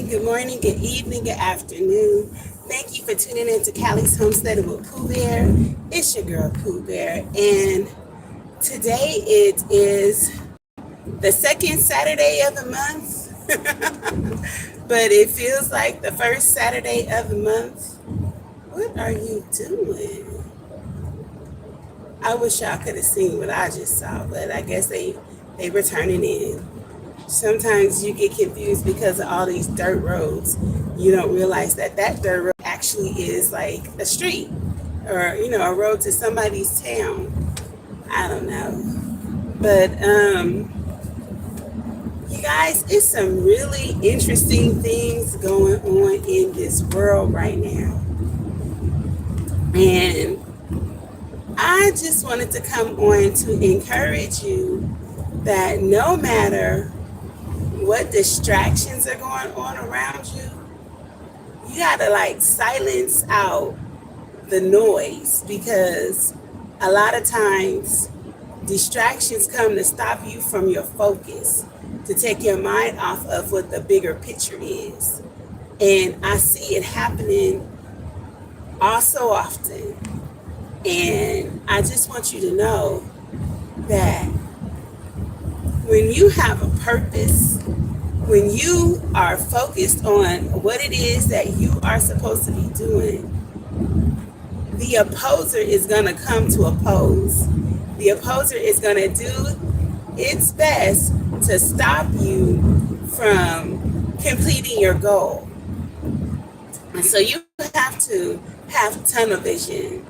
morning, good evening, good afternoon. Thank you for tuning in to Callie's Homestead with Pooh Bear. It's your girl Pooh Bear, and today it is the second Saturday of the month, but it feels like the first Saturday of the month. What are you doing? I wish y'all could have seen what I just saw, but I guess they were turning in. Sometimes you get confused because of all these dirt roads. You don't realize that dirt road actually is like a street or, a road to somebody's town. I don't know. But, you guys, it's some really interesting things going on in this world right now. And I just wanted to come on to encourage you that no matter what distractions are going on around you, you gotta silence out the noise, because a lot of times distractions come to stop you from your focus, to take your mind off of what the bigger picture is. And I see it happening all so often. And I just want you to know that when you have a purpose, when you are focused on what it is that you are supposed to be doing, the opposer is going to come to oppose. The opposer is going to do its best to stop you from completing your goal. And so you have to have tunnel vision.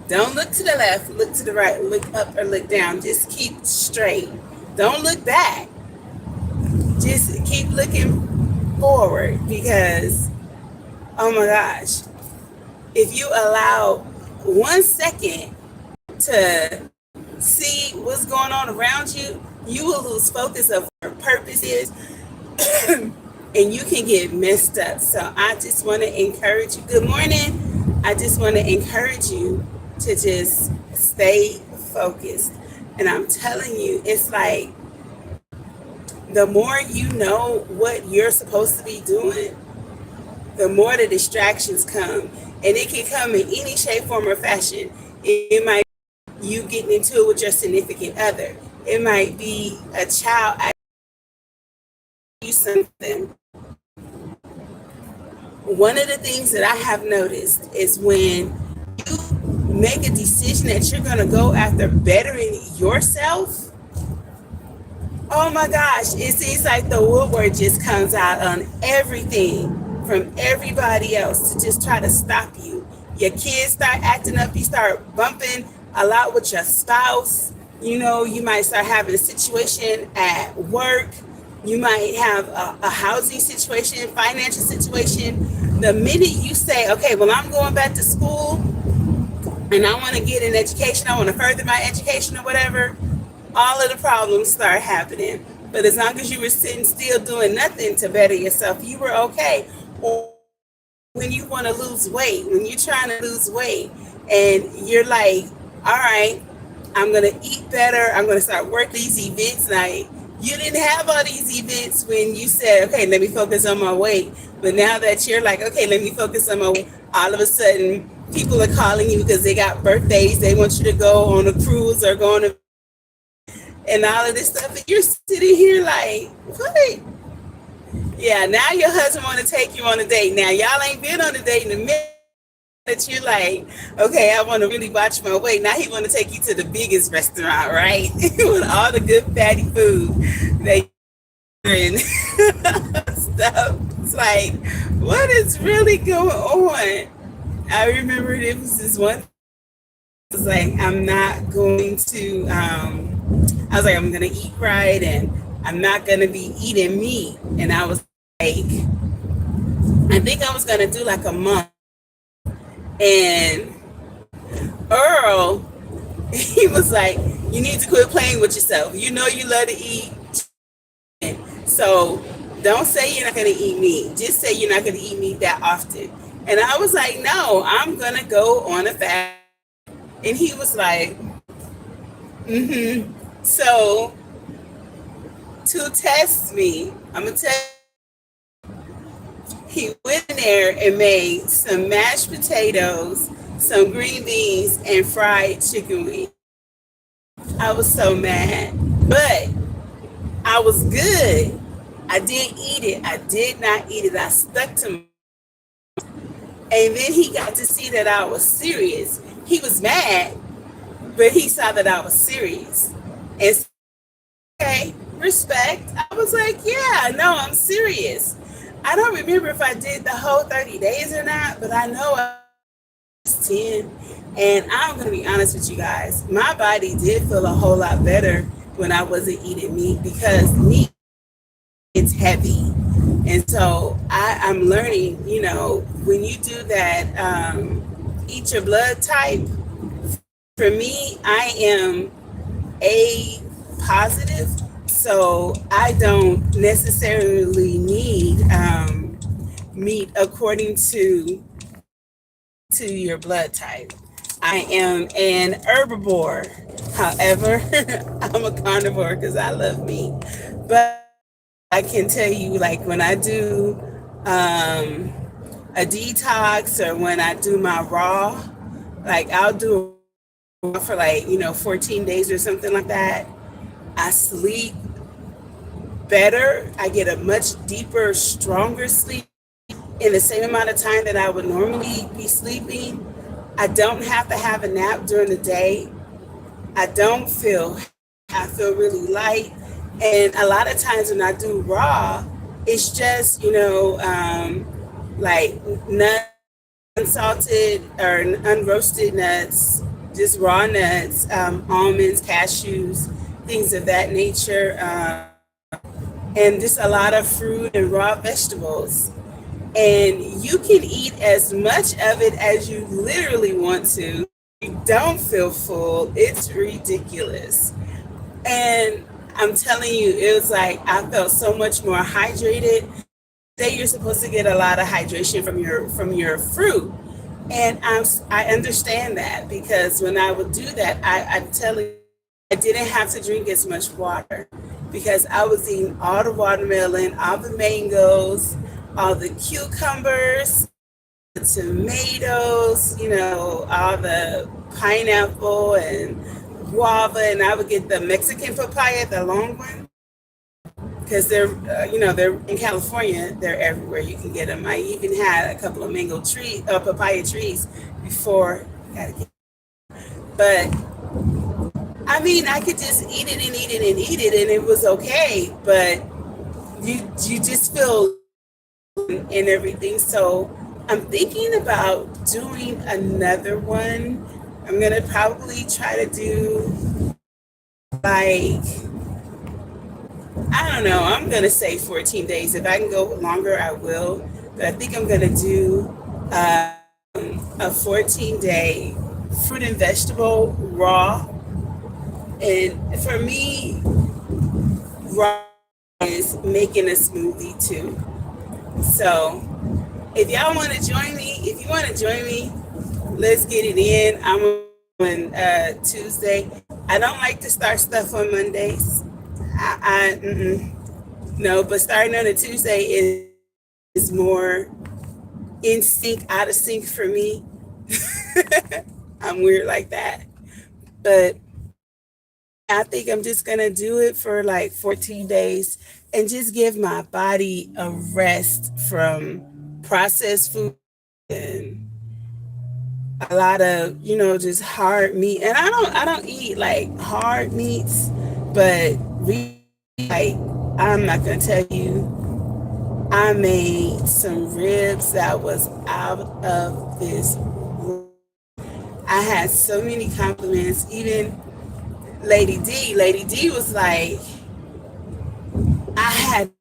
Don't look to the left, look to the right, look up or look down. Just keep straight. Don't look back. Just keep looking forward, because, oh my gosh, if you allow 1 second to see what's going on around you, you will lose focus of what your purpose is, and you can get messed up. So I just want to encourage you. Good morning. I just want to encourage you to just stay focused. And I'm telling you, it's like the more you know what you're supposed to be doing, the more the distractions come. And it can come in any shape, form, or fashion. It might be you getting into it with your significant other. It might be a child asking you something. One of the things that I have noticed is when you make a decision that you're going to go after bettering yourself, oh my gosh, it seems like the woodwork just comes out on everything from everybody else to just try to stop you. Your kids start acting up, you start bumping a lot with your spouse. You might start having a situation at work. You might have a housing situation, financial situation. The minute you say, okay, well, I'm going back to school and I want to get an education, I want to further my education or whatever, all of the problems start happening. But as long as you were sitting still doing nothing to better yourself, you were okay. Or when you want to lose weight, when you're trying to lose weight and you're like, all right, I'm going to eat better, I'm going to start working these events. Like, you didn't have all these events when you said, okay, let me focus on my weight. But now that you're like, okay, let me focus on my weight, all of a sudden people are calling you because they got birthdays. They want you to go on a cruise or go on a and all of this stuff, and you're sitting here like, what? Yeah, now your husband want to take you on a date. Now y'all ain't been on a date in a minute, that you're like, okay, I want to really watch my weight. Now he want to take you to the biggest restaurant, right? With all the good fatty food that and stuff. It's like, what is really going on? I remember it was this one. I was like, I'm not going to. I was like, I'm gonna eat right, and I'm not gonna be eating meat. And I was like, I think I was gonna do like a month. And Earl, he was like, you need to quit playing with yourself. You know you love to eat. So don't say you're not going to eat meat. Just say you're not going to eat meat that often. And I was like, no, I'm going to go on a fast. And he was like, mm-hmm. So to test me, I'm going to tell you, He went in there and made some mashed potatoes, some green beans, and fried chicken wings. I was so mad, but I was good. I did eat it. I did not eat it. I stuck to my. And then he got to see that I was serious. He was mad, but he saw that I was serious. And so, okay, respect. I was like, yeah, no, I'm serious. I don't remember if I did the whole 30 days or not, but I know I was 10. And I'm going to be honest with you guys. My body did feel a whole lot better when I wasn't eating meat because meat, it's heavy. And so I'm learning, when you do that, eat your blood type, for me, I am A positive, so I don't necessarily need meat according to your blood type. I am an herbivore. However, I'm a carnivore because I love meat. But I can tell you, like when I do a detox or when I do my raw, like I'll do for 14 days or something like that. I sleep better. I get a much deeper, stronger sleep in the same amount of time that I would normally be sleeping. I don't have to have a nap during the day. I feel really light. And a lot of times when I do raw, it's just, like nuts, unsalted or unroasted nuts, just raw nuts, almonds, cashews, things of that nature, and just a lot of fruit and raw vegetables. And you can eat as much of it as you literally want to. You don't feel full. It's ridiculous. And I'm telling you, it was like I felt so much more hydrated. Say you're supposed to get a lot of hydration from your fruit, and I understand that because when I would do that, I'm telling you, I didn't have to drink as much water because I was eating all the watermelon, all the mangoes, all the cucumbers, the tomatoes, all the pineapple and guava, and I would get the Mexican papaya, the long one, because they're in California. They're everywhere. You can get them. I even had a couple of papaya trees before. But I mean, I could just eat it and eat it and eat it, and it was okay. But you just feel and everything. So I'm thinking about doing another one. I'm gonna probably try to do like, I don't know, I'm gonna say 14 days. If I can go longer, I will. But I think I'm gonna do a 14-day fruit and vegetable raw. And for me, raw is making a smoothie too. So if y'all want to join me, let's get it in. I'm on Tuesday. I don't like to start stuff on Mondays. No, but starting on a Tuesday is more in sync, out of sync for me. I'm weird like that. But I think I'm just going to do it for like 14 days and just give my body a rest from processed food and a lot of, just hard meat. And I don't eat like hard meats, but really, like, I'm not going to tell you, I made some ribs that was out of this world. I had so many compliments. Even Lady D was like, I had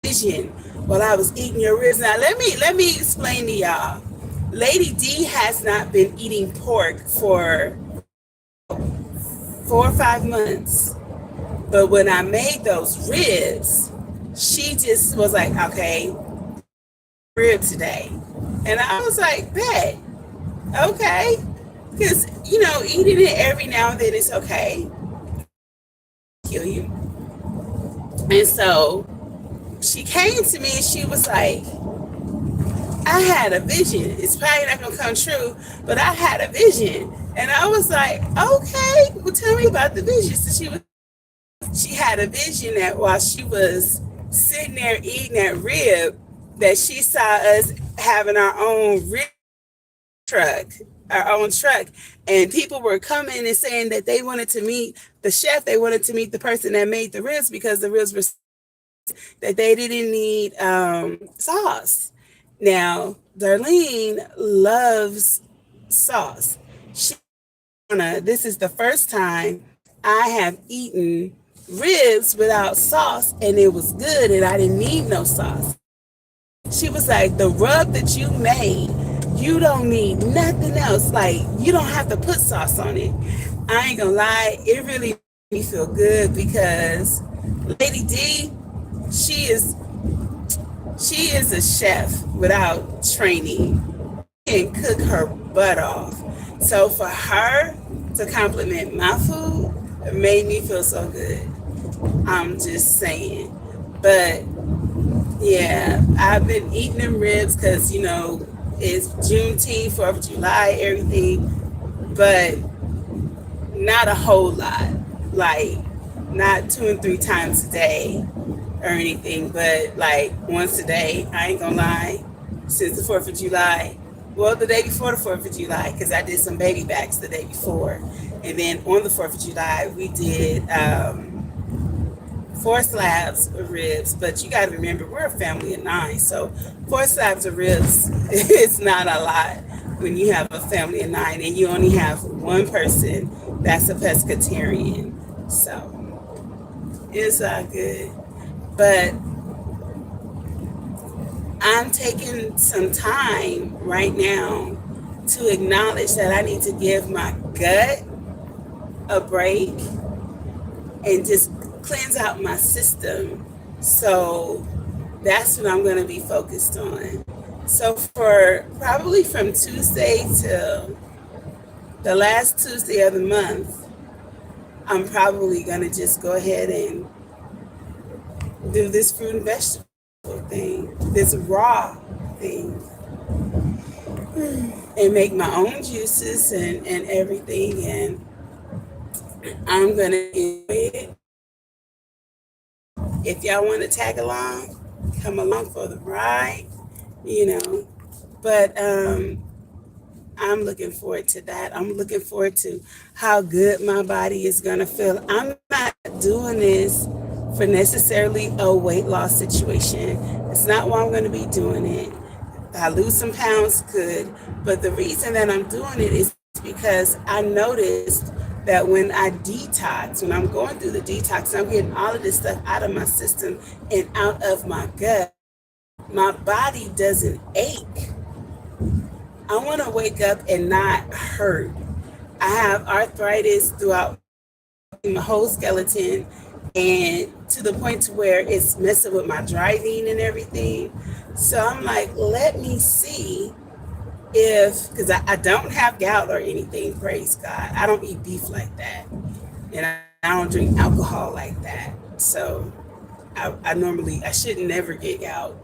vision while I was eating your ribs. Now let me explain to y'all. Lady D has not been eating pork for 4 or 5 months. But when I made those ribs, she just was like, okay, rib today. And I was like, bet, okay. Because, eating it every now and then is okay. Kill you. And so she came to me and she was like, I had a vision. It's probably not gonna come true, but I had a vision, and I was like, okay, well, tell me about the vision. So she had a vision that while she was sitting there eating that rib, that she saw us having our own rib truck, our own truck, and people were coming and saying that they wanted to meet the chef. They wanted to meet the person that made the ribs because the ribs were that they didn't need sauce. Now, Darlene loves sauce. She, this is the first time I have eaten ribs without sauce, and it was good, and I didn't need no sauce. She was like, the rub that you made, you don't need nothing else. Like, you don't have to put sauce on it. I ain't gonna lie, it really made me feel good because Lady D, she is a chef without training and cook her butt off. So for her to compliment my food, it made me feel so good. I'm just saying. But yeah, I've been eating them ribs because, you know, it's Juneteenth, 4th of July, everything, but not a whole lot. Like, not 2 and 3 times a day or anything, but like once a day. I ain't gonna lie. Since the 4th of July, well, the day before the 4th of July, because I did some baby backs the day before, and then on the 4th of July we did 4 slabs of ribs. But you got to remember, we're a family of 9, so 4 slabs of ribs is not a lot when you have a family of 9 and you only have one person that's a pescatarian. So it's all good. But I'm taking some time right now to acknowledge that I need to give my gut a break and just cleanse out my system. So that's what I'm going to be focused on. So for probably from Tuesday till the last Tuesday of the month, I'm probably going to just go ahead and do this fruit and vegetable thing, this raw thing, and make my own juices and everything. And I'm going to enjoy it. If y'all want to tag along, come along for the ride, you know. But I'm looking forward to that. I'm looking forward to how good my body is going to feel. I'm not doing this for necessarily a weight loss situation. It's not why I'm going to be doing it. If I lose some pounds, good. But the reason that I'm doing it is because I noticed that when I detox, when I'm going through the detox, I'm getting all of this stuff out of my system and out of my gut, my body doesn't ache. I want to wake up and not hurt. I have arthritis throughout my whole skeleton, and to the point to where it's messing with my driving and everything. So I'm like, let me see if, because I don't have gout or anything, praise God. I don't eat beef like that, and I don't drink alcohol like that. So I should never get gout.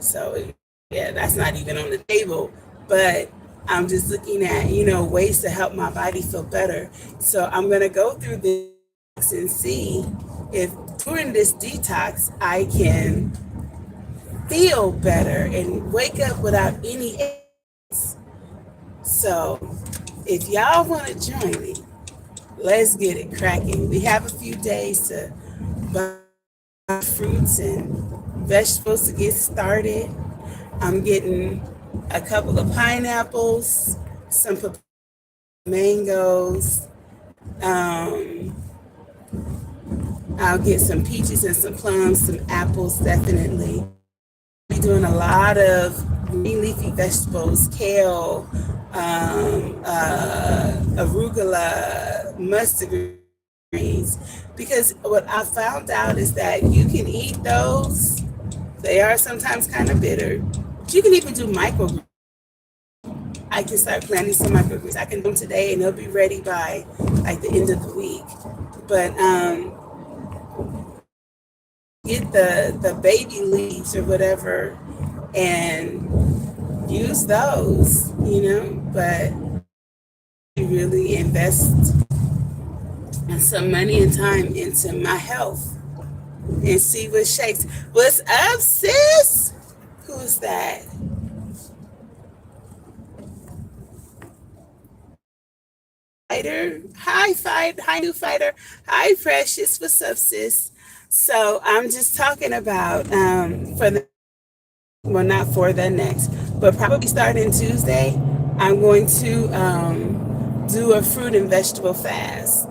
So yeah, that's not even on the table. But I'm just looking at, ways to help my body feel better. So I'm going to go through this and see if during this detox I can feel better and wake up without any aches. So if y'all want to join me, let's get it cracking. We have a few days to buy fruits and vegetables to get started. I'm getting a couple of pineapples, some mangoes. I'll get some peaches and some plums, some apples, definitely. We're doing a lot of green leafy vegetables, kale, arugula, mustard greens. Because what I found out is that you can eat those. They are sometimes kind of bitter. But you can even do microgreens. I can start planting some microgreens. I can do them today and they'll be ready by like the end of the week. But get the baby leaves or whatever and use those, but you really invest some money and time into my health and see what shakes. What's up, sis? Who's that? Fighter. Hi, fight. Hi, new fighter. Hi, precious. What's up, sis? So I'm just talking about for the not for the next, but probably starting Tuesday. I'm going to do a fruit and vegetable fast,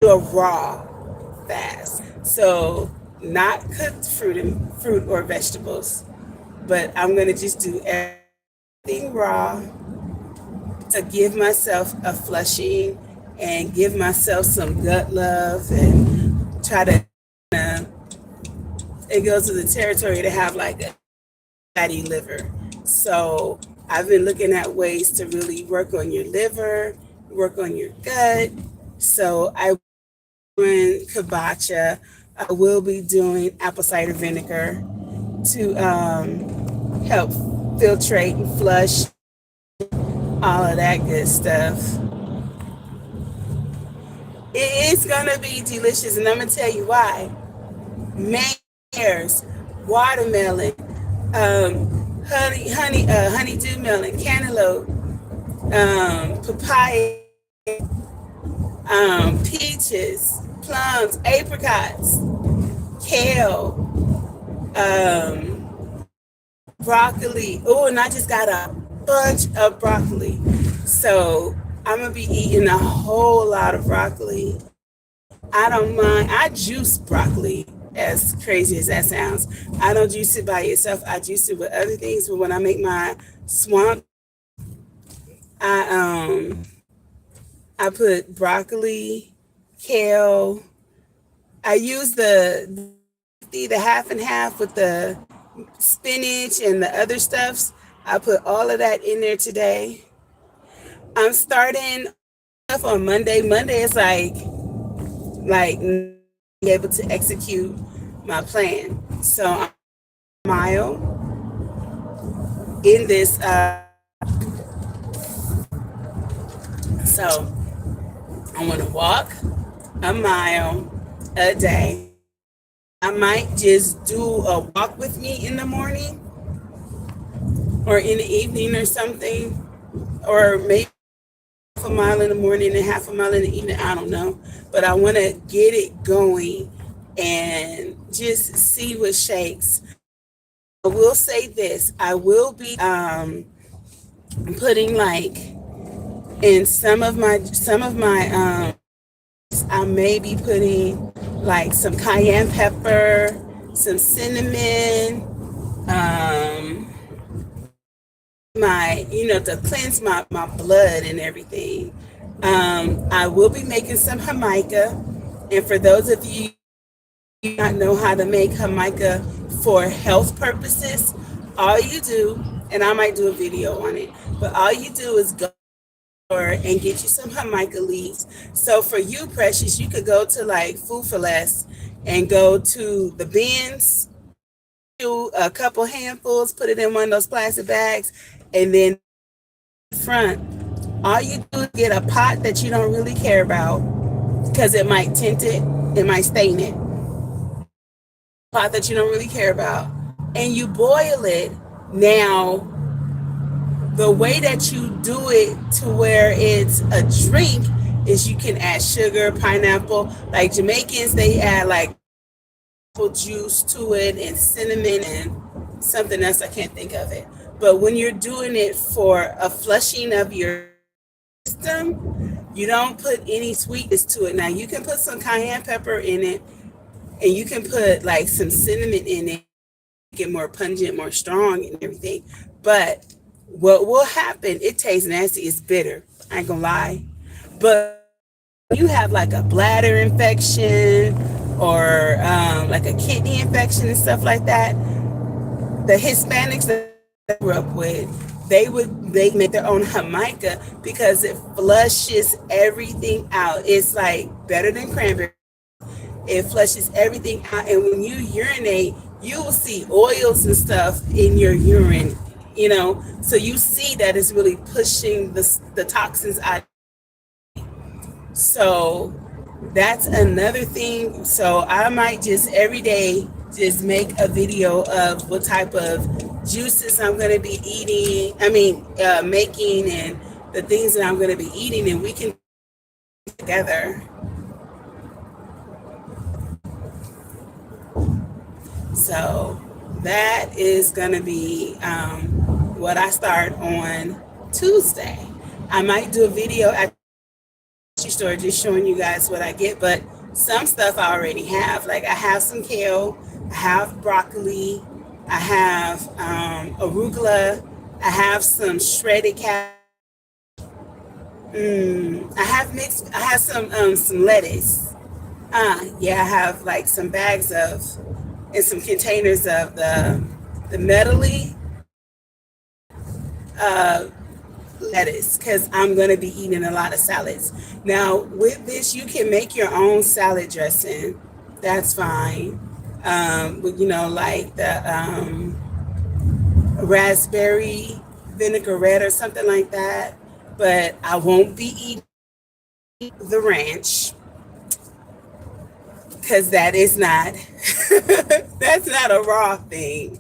do a raw fast. So not cooked fruit or vegetables, but I'm gonna just do everything raw to give myself a flushing and give myself some gut love and try to. It goes to the territory to have like a fatty liver. So I've been looking at ways to really work on your liver, work on your gut. So I doing kabacha. I will be doing apple cider vinegar to help filtrate and flush all of that good stuff. It is gonna be delicious, and I'm gonna tell you why. Pears, watermelon, honeydew melon, cantaloupe, papaya, peaches, plums, apricots, kale, broccoli. Oh, and I just got a bunch of broccoli. So I'm gonna be eating a whole lot of broccoli. I don't mind. I juice broccoli, as crazy as that sounds. I don't juice it by itself. I juice it with other things. But when I make my swamp, I put broccoli, kale. I use the half and half with the spinach and the other stuffs. I put all of that in there today. I'm starting off on Monday. Monday is like be able to execute my plan. So I'm a mile in this. So I want to walk a mile a day. I might just do a walk with me in the morning or in the evening or something, or maybe half a mile in the morning and half a mile in the evening. I don't know, but I want to get it going and just see what shakes. I will say this: I will be putting like in some of my I may be putting like some cayenne pepper, some cinnamon, to cleanse my blood and everything. I will be making some jamaica, and for those of you who do not know how to make jamaica for health purposes, all you do, and I might do a video on it, but all you do is go and get you some jamaica leaves. So for you, precious, you could go to like Food for Less and go to the bins, do a couple handfuls, put it in one of those plastic bags, and then front, all you do is get a pot that you don't really care about because it might tint it, it might stain it. Pot that you don't really care about, and you boil it. Now, the way that you do it to where it's a drink is you can add sugar, pineapple. Like Jamaicans, they add like apple juice to it and cinnamon and something else. I can't think of it. But when you're doing it for a flushing of your system, you don't put any sweetness to it. Now, you can put some cayenne pepper in it, and you can put like some cinnamon in it, get more pungent, more strong and everything. But what will happen, it tastes nasty, it's bitter, I ain't gonna lie. But you have like a bladder infection or like a kidney infection and stuff like that, the Hispanics that I grew up with, they make their own jamaica because it flushes everything out. It's like better than cranberry. It flushes everything out, and when you urinate, you will see oils and stuff in your urine. So you see that it's really pushing the toxins out. So that's another thing. So I might just every day just make a video of what type of juices I'm going to be eating. Making, and the things that I'm going to be eating, and we can together. So that is going to be what I start on Tuesday. I might do a video at the store just showing you guys what I get, but some stuff I already have. Like I have some kale, I have broccoli, I have arugula, I have some shredded cabbage. I have some lettuce. Yeah, I have like some bags of and some containers of the medley lettuce, because I'm going to be eating a lot of salads. Now, with this, you can make your own salad dressing. That's fine. Like the raspberry vinaigrette or something like that. But I won't be eating the ranch, because that is not, that's not a raw thing.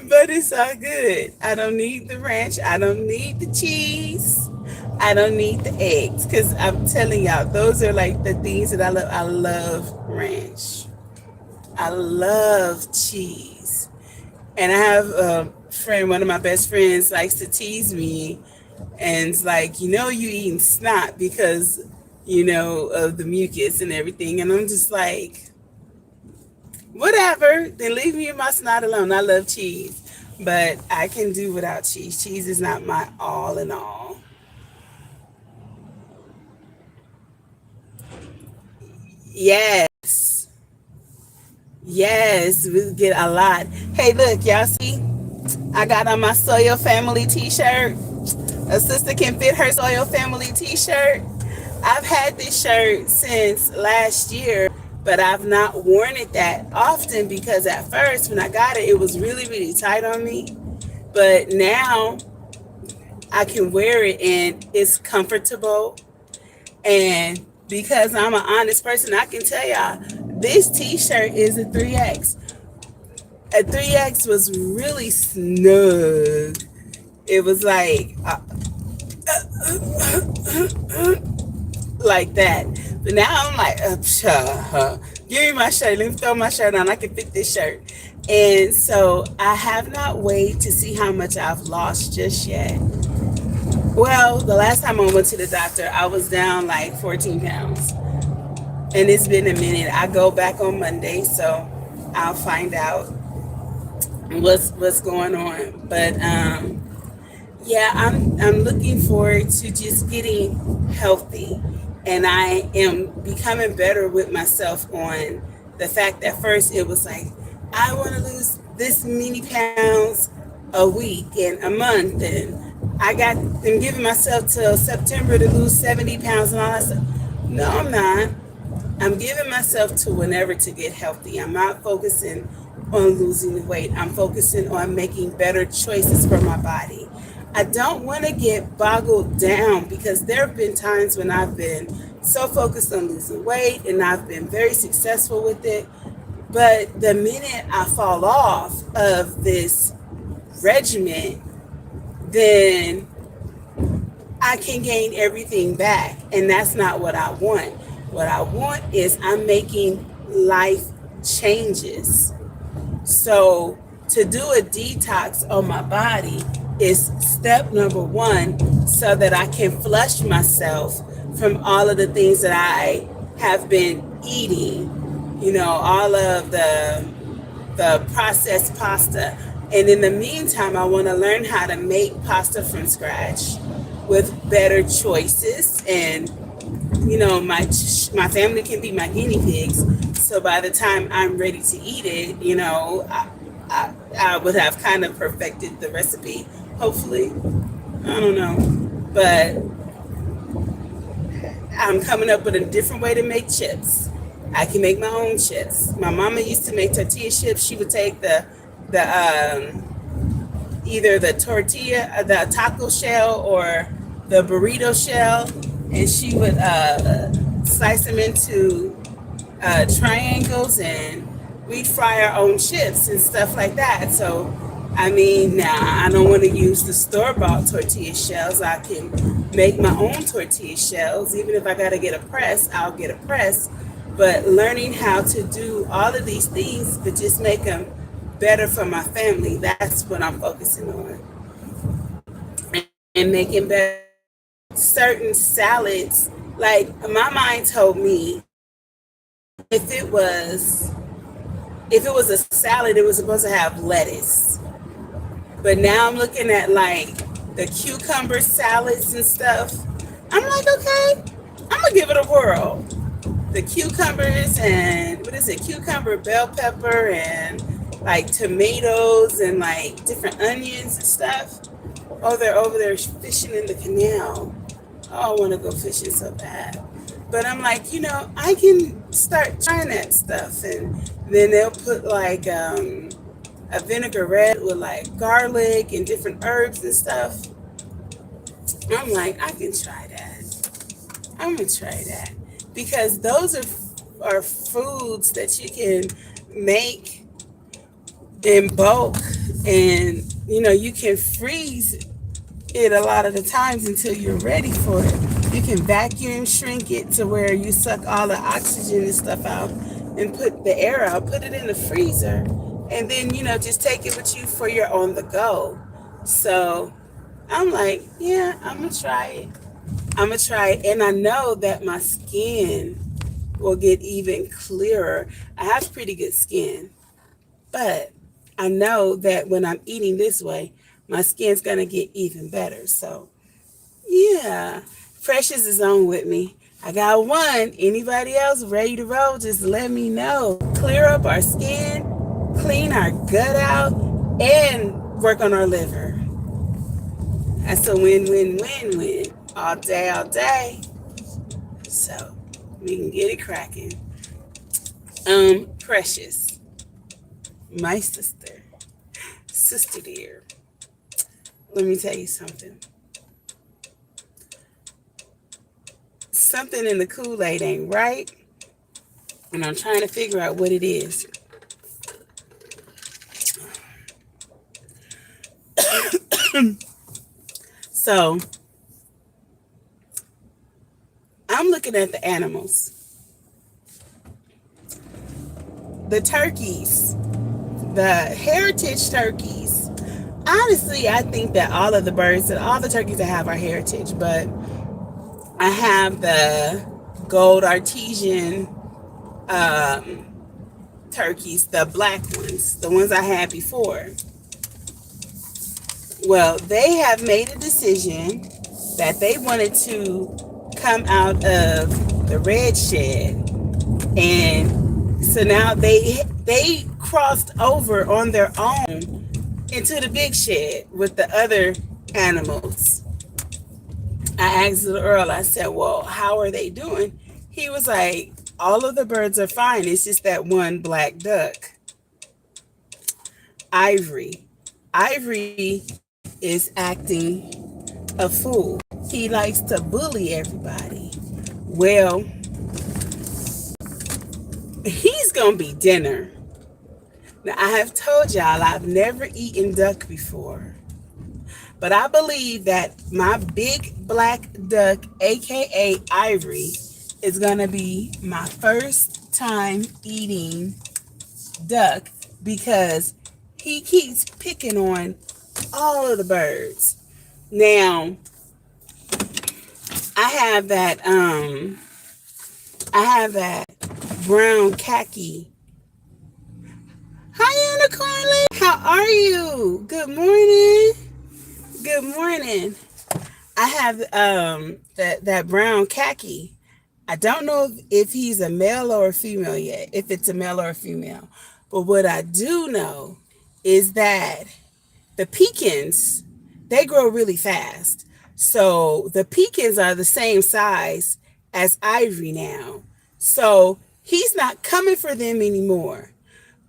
But it's all good. I don't need the ranch. I don't need the cheese. I don't need the eggs, because I'm telling y'all, those are like the things that I love. I love ranch. I love cheese. And I have a friend, one of my best friends, likes to tease me, and it's like, you eating snot because, of the mucus and everything. And I'm just like, whatever, then leave me and my snot alone. I love cheese, but I can do without cheese. Cheese is not my all in all. Yes. Yes, we get a lot. Hey, look, y'all see? I got on my Soil Family t-shirt. A sister can fit her Soil Family t-shirt. I've had this shirt since last year, but I've not worn it that often because at first when I got it, it was really, really tight on me. But now I can wear it and it's comfortable. And because I'm an honest person, I can tell y'all, this t-shirt is a 3X. A 3X was really snug. It was like that. But now I'm like, give me my shirt. Let me throw my shirt on. I can fit this shirt. And so I have not weighed to see how much I've lost just yet. Well, the last time I went to the doctor, I was down like 14 pounds. And it's been a minute. I go back on Monday, so I'll find out what's going on. But yeah, I'm looking forward to just getting healthy. And I am becoming better with myself on the fact that first it was like, I want to lose this many pounds a week and a month. And I'm giving myself till September to lose 70 pounds and all that stuff. No, I'm not. I'm giving myself to whenever to get healthy. I'm not focusing on losing weight. I'm focusing on making better choices for my body. I don't want to get boggled down, because there have been times when I've been so focused on losing weight and I've been very successful with it. But the minute I fall off of this regimen, then I can gain everything back. And that's not what I want. What I want is I'm making life changes. So to do a detox on my body is step number one, so that I can flush myself from all of the things that I have been eating, all of the processed pasta. And in the meantime, I want to learn how to make pasta from scratch with better choices. And, my family can be my guinea pigs. So by the time I'm ready to eat it, I would have kind of perfected the recipe. Hopefully, I don't know, but I'm coming up with a different way to make chips. I can make my own chips. My mama used to make tortilla chips. She would take the either the tortilla, the taco shell, or the burrito shell, and she would slice them into triangles, and we'd fry our own chips and stuff like that. So, I mean, now I don't want to use the store-bought tortilla shells. I can make my own tortilla shells. Even if I got to get a press, I'll get a press. But learning how to do all of these things, but just make them better for my family, that's what I'm focusing on. And making better certain salads. Like, my mind told me if it was a salad, it was supposed to have lettuce. But now I'm looking at like the cucumber salads and stuff. I'm like, okay, I'm gonna give it a whirl. The cucumbers and what is it? Cucumber, bell pepper, and like tomatoes and like different onions and stuff. Oh, they're over there fishing in the canal. Oh, I want to go fishing so bad. But I'm like, I can start trying that stuff. And then they'll put like a vinaigrette with like garlic and different herbs and stuff. I'm like, I can try that. I'm going to try that. Because those are foods that you can make in bulk. And, you can freeze it a lot of the times until you're ready for it. You can vacuum shrink it to where you suck all the oxygen and stuff out and put the air out, put it in the freezer, and then, just take it with you for your on the go. So I'm like, yeah, I'm going to try it. I'm going to try it. And I know that my skin will get even clearer. I have pretty good skin, but I know that when I'm eating this way, my skin's going to get even better. So, yeah, Precious is on with me. I got one. Anybody else ready to roll? Just let me know. Clear up our skin, clean our gut out, and work on our liver. That's a win-win-win-win. All day, all day. So, we can get it cracking. Precious, my sister dear. Let me tell you something. Something in the Kool-Aid ain't right, and I'm trying to figure out what it is. So, I'm looking at the animals. The turkeys, the heritage turkeys. Honestly, I think that all of the birds and all the turkeys I have are heritage, but I have the gold artesian turkeys, the black ones, the ones I had before. Well, they have made a decision that they wanted to come out of the red shed, and so now they crossed over on their own into the big shed with the other animals. I asked the Earl, I said, well, how are they doing? He was like, all of the birds are fine. It's just that one black duck. Ivory. Ivory is acting a fool. He likes to bully everybody. Well, he's going to be dinner. Now, I have told y'all I've never eaten duck before. But I believe that my big black duck, aka Ivory, is going to be my first time eating duck because he keeps picking on all of the birds. Now, I have that brown khaki. Hi, Anna Carly. How are you? Good morning. Good morning. I have that brown khaki. I don't know if he's a male or a female yet, if it's a male or a female. But what I do know is that the pecans, they grow really fast. So the pecans are the same size as Ivory now. So he's not coming for them anymore.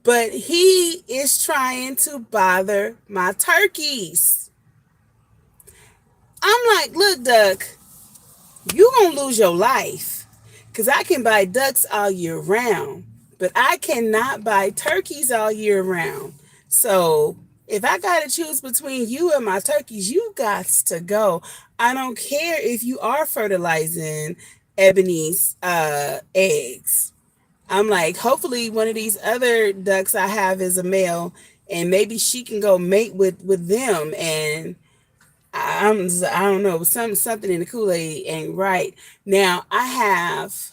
but he is trying to bother my turkeys. I'm like, look, duck, you gonna lose your life. Because I can buy ducks all year round, but I cannot buy turkeys all year round. So if I got to choose between you and my turkeys, you got to go. I don't care if you are fertilizing Ebony's eggs. I'm like, hopefully one of these other ducks I have is a male, and maybe she can go mate with them. And I don't know, something in the Kool-Aid ain't right. Now I have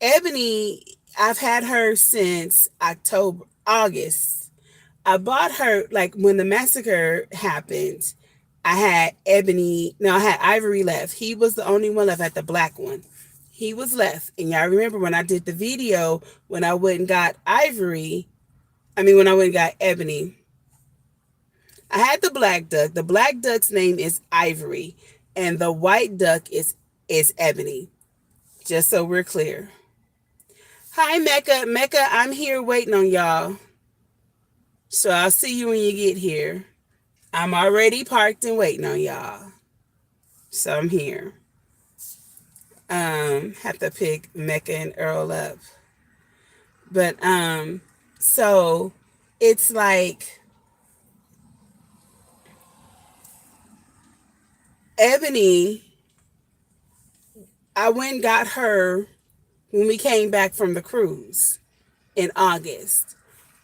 Ebony. I've had her since August. I bought her like when the massacre happened. I had Ebony. No, I had Ivory left. He was the only one left. At the black one. He was left. And y'all remember when I did the video when I went and got Ivory. I mean, when I went and got Ebony. I had the black duck. The black duck's name is Ivory, and the white duck is Ebony. Just so we're clear. Hi, Mecca. Mecca, I'm here waiting on y'all. So I'll see you when you get here. I'm already parked and waiting on y'all. So I'm here. Have to pick Mecca and Earl up. But so it's like Ebony, I went and got her when we came back from the cruise in August.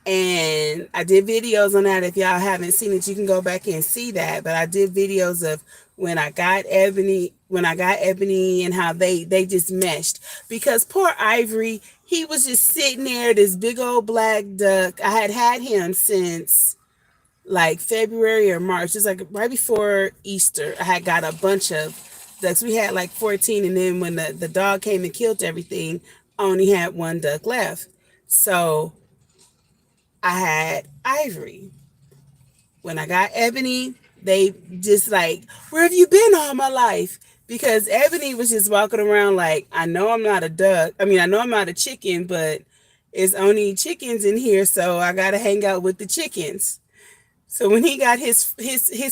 And I did videos on that. If y'all haven't seen it, you can go back and see that. But I did videos of when I got Ebony and how they just meshed. Because poor Ivory, he was just sitting there, this big old black duck. I had him since like February or March. It's like right before Easter. I had got a bunch of ducks. We had like 14, and then when the dog came and killed everything, I only had one duck left. So I had Ivory. When I got Ebony, they just like, where have you been all my life? Because Ebony was just walking around like, I know I'm not a duck. I mean, I know I'm not a chicken, but it's only chickens in here, so I got to hang out with the chickens. So when he got his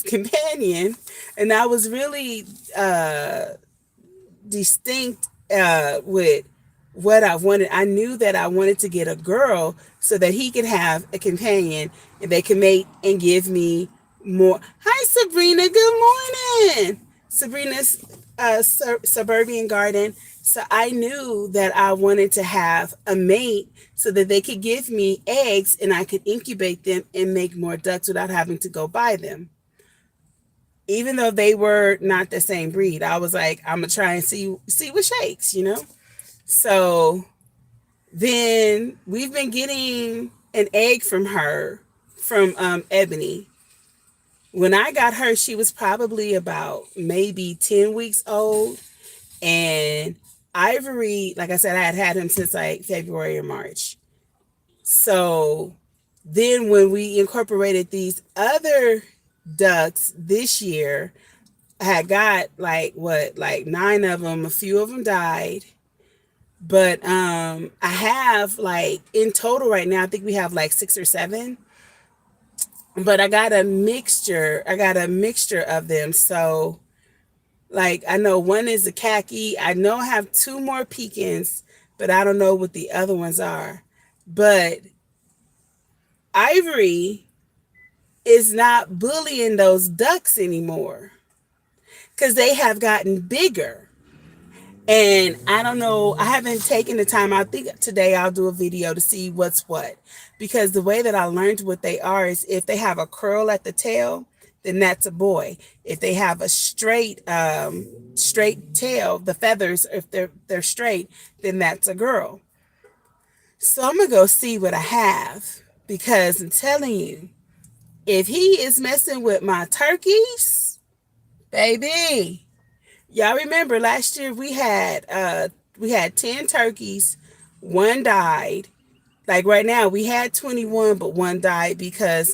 companion, and I was really distinct with what I wanted. I knew that I wanted to get a girl so that he could have a companion and they could mate and give me more. Hi, Sabrina. Good morning. Sabrina's suburban garden. So I knew that I wanted to have a mate so that they could give me eggs and I could incubate them and make more ducks without having to go buy them. Even though they were not the same breed, I was like, I'm going to try and see what shakes, you know? So then we've been getting an egg from her, from Ebony. When I got her, she was probably about maybe 10 weeks old. And Ivory, like I said, I had him since like February or March. So then when we incorporated these other ducks this year, I had got like 9 of them. A few of them died. But I have like in total right now, I think we have like 6 or 7. But I got a mixture of them. So like I know one is a khaki. I know I have 2 more pecans, but I don't know what the other ones are. But Ivory is not bullying those ducks anymore because they have gotten bigger. And I don't know, I haven't taken the time. I think today I'll do a video to see what's what. Because the way that I learned what they are is if they have a curl at the tail, then that's a boy. If they have a straight tail, the feathers, if they're straight, then that's a girl. So I'm going to go see what I have. Because I'm telling you, if he is messing with my turkeys, baby. Y'all remember last year we had 10 turkeys, 1 died. Like right now we had 21, but 1 died because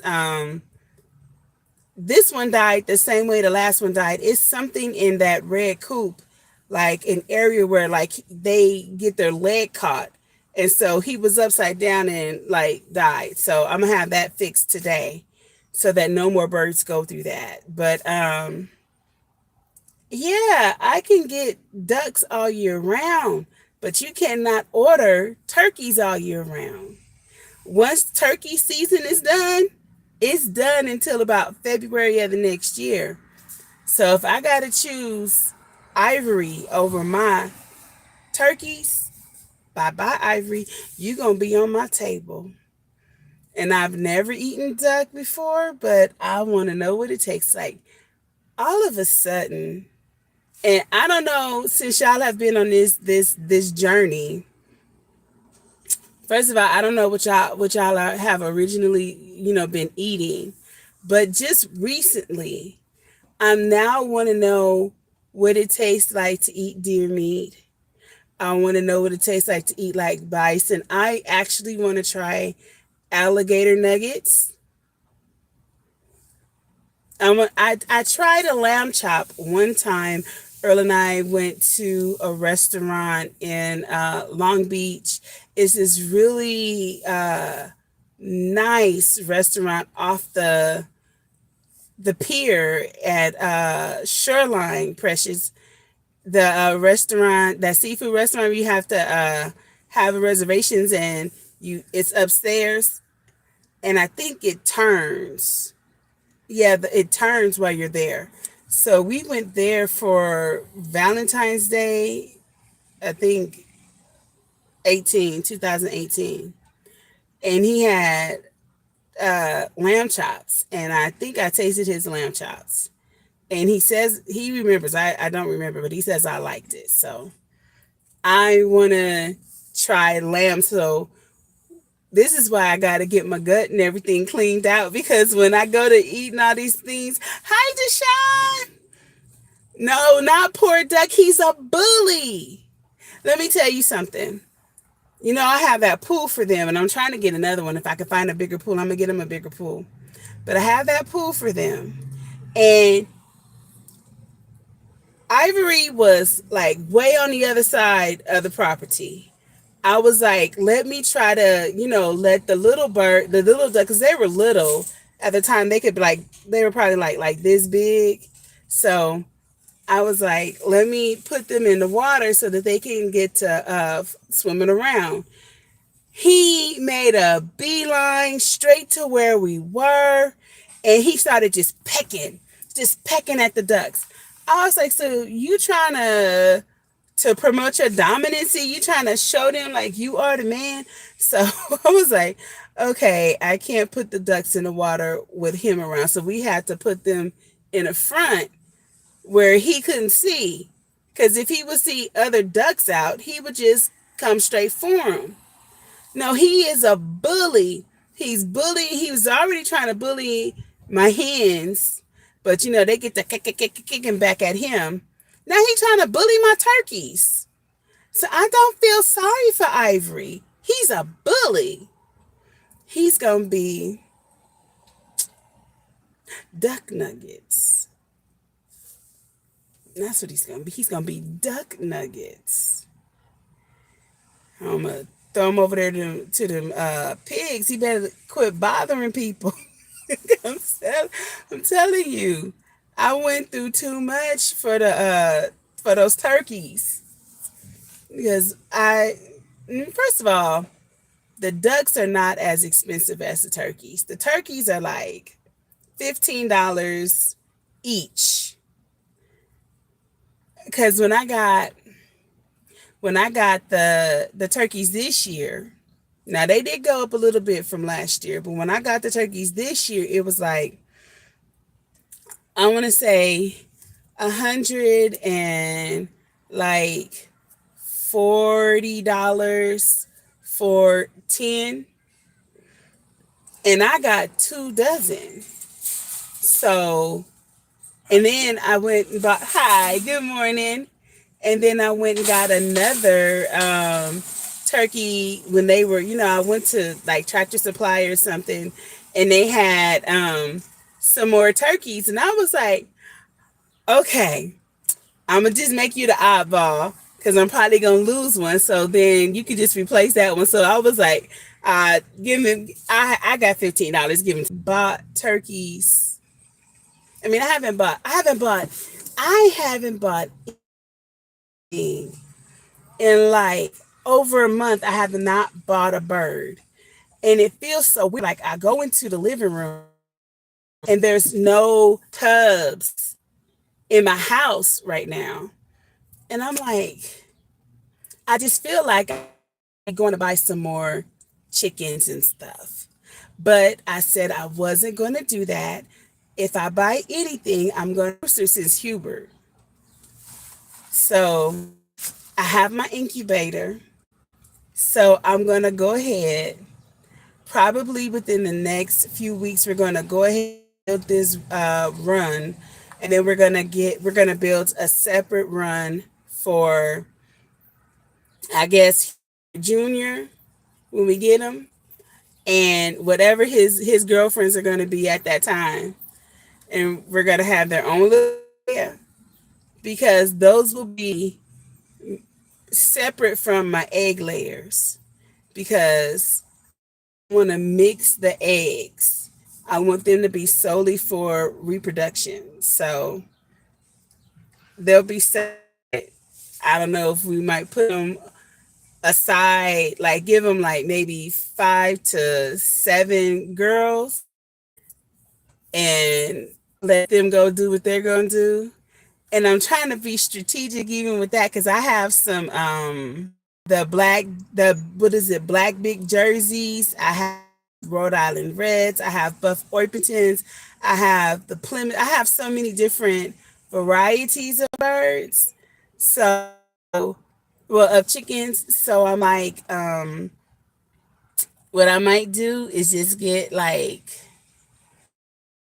this one died the same way the last one died. It's something in that red coop, like an area where like they get their leg caught And so he was upside down and like died. So I'm gonna have that fixed today so that no more birds go through that. But yeah, I can get ducks all year round, but you cannot order turkeys all year round. Once turkey season is done, it's done until about February of the next year. So if I got to choose ivory over my turkeys, bye bye ivory, you going to be on my table. And I've never eaten duck before, but I want to know what it tastes like. All of a sudden, and I don't know, since y'all have been on this journey. First of all, I don't know what y'all have originally, been eating, but just recently, I'm now want to know what it tastes like to eat deer meat. I want to know what it tastes like to eat like bison. I actually want to try alligator nuggets. I tried a lamb chop one time. Earl and I went to a restaurant in Long Beach. It's this really nice restaurant off the pier at Shoreline, Precious. The restaurant, that seafood restaurant, you have to have reservations, and it's upstairs, and I think it turns. Yeah, it turns while you're there. So we went there for Valentine's Day, I think 2018. And he had lamb chops, and I think I tasted his lamb chops. And he says he remembers. I don't remember, but he says I liked it. So I want to try lamb. So this is why I got to get my gut and everything cleaned out, because when I go to eating all these things, hi, Deshaun. No, not poor duck. He's a bully. Let me tell you something. I have that pool for them, and I'm trying to get another one. If I can find a bigger pool, I'm going to get them a bigger pool. But I have that pool for them. And Ivory was like way on the other side of the property. I was like, let me try to, let the little duck, because they were little at the time. They were probably like this big. So I was like, let me put them in the water so that they can get to swimming around. He made a beeline straight to where we were, and he started just pecking at the ducks. I was like, so you trying to promote your dominancy? You trying to show them like you are the man? So I was like, okay, I can't put the ducks in the water with him around. So we had to put them in the front where he couldn't see. Because if he would see other ducks out, he would just come straight for them. No, he is a bully. He's bullying. He was already trying to bully my hens. But, they get to kicking back at him. Now he's trying to bully my turkeys. So I don't feel sorry for Ivory. He's a bully. He's going to be duck nuggets. That's what he's going to be. He's going to be duck nuggets. I'm going to throw him over there to them pigs. He better quit bothering people. I'm telling you, I went through too much for those turkeys, because first of all, the ducks are not as expensive as the turkeys. The turkeys are like $15 each. Because when I got the turkeys this year, now they did go up a little bit from last year, but when I got the turkeys this year, it was like, I want to say $140 for 10, and I got 2 dozen. So, and then I went and bought, hi, good morning. And then I went and got another turkey when they were, I went to like Tractor Supply or something, and they had some more turkeys. And I was like, okay, I'm going to just make you the oddball, because I'm probably gonna lose one. So then you could just replace that one. So I was like, give me. I got $15. Give me bought turkeys. I mean, I haven't bought anything in like over a month. I have not bought a bird, and it feels so weird. Like I go into the living room and there's no tubs in my house right now, and I'm like, I just feel like I'm going to buy some more chickens and stuff. But I said I wasn't going to do that. If I buy anything, I'm going to rooster since Hubert. So I have my incubator. So I'm going to go ahead. Probably within the next few weeks, we're going to go ahead and build this run. And then we're going to build a separate run for, I guess, Junior when we get him. And whatever his girlfriends are going to be at that time, and we're going to have their own little area, because those will be separate from my egg layers, because I want to mix the eggs. I want them to be solely for reproduction, so they'll be separate. I don't know if we might put them aside, like give them like maybe 5 to 7 girls and let them go do what they're going to do. And I'm trying to be strategic even with that, because I have some the black, the what is it, black big jerseys. I have Rhode Island Reds. I have Buff Orpingtons. I have the Plymouth. I have so many different varieties of birds. So, well, of chickens. So I'm like, what I might do is just get like,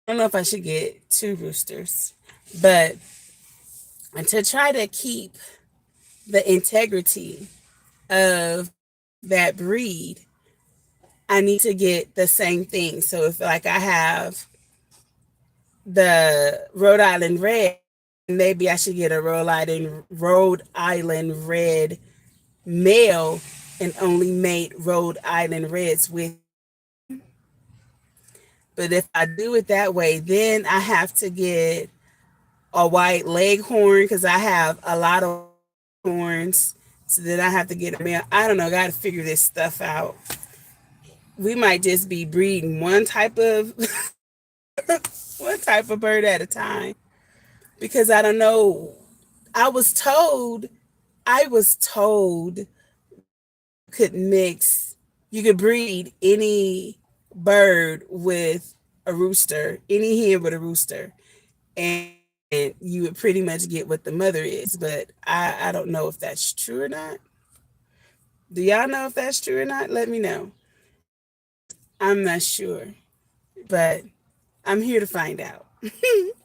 I don't know if I should get 2 roosters, but to try to keep the integrity of that breed, I need to get the same thing. So if like I have the Rhode Island Red, maybe I should get a Rhode Island Red male and only mate Rhode Island Reds with. But if I do it that way, then I have to get a white leghorn, because I have a lot of horns. So then I have to get a male. I don't know. Got to figure this stuff out. We might just be breeding one type of one type of bird at a time, because I don't know. I was told could mix, you could breed any bird with a rooster, any hen with a rooster, and you would pretty much get what the mother is. But I don't know if that's true or not. Do y'all know if that's true or not? Let me know. I'm not sure, but I'm here to find out.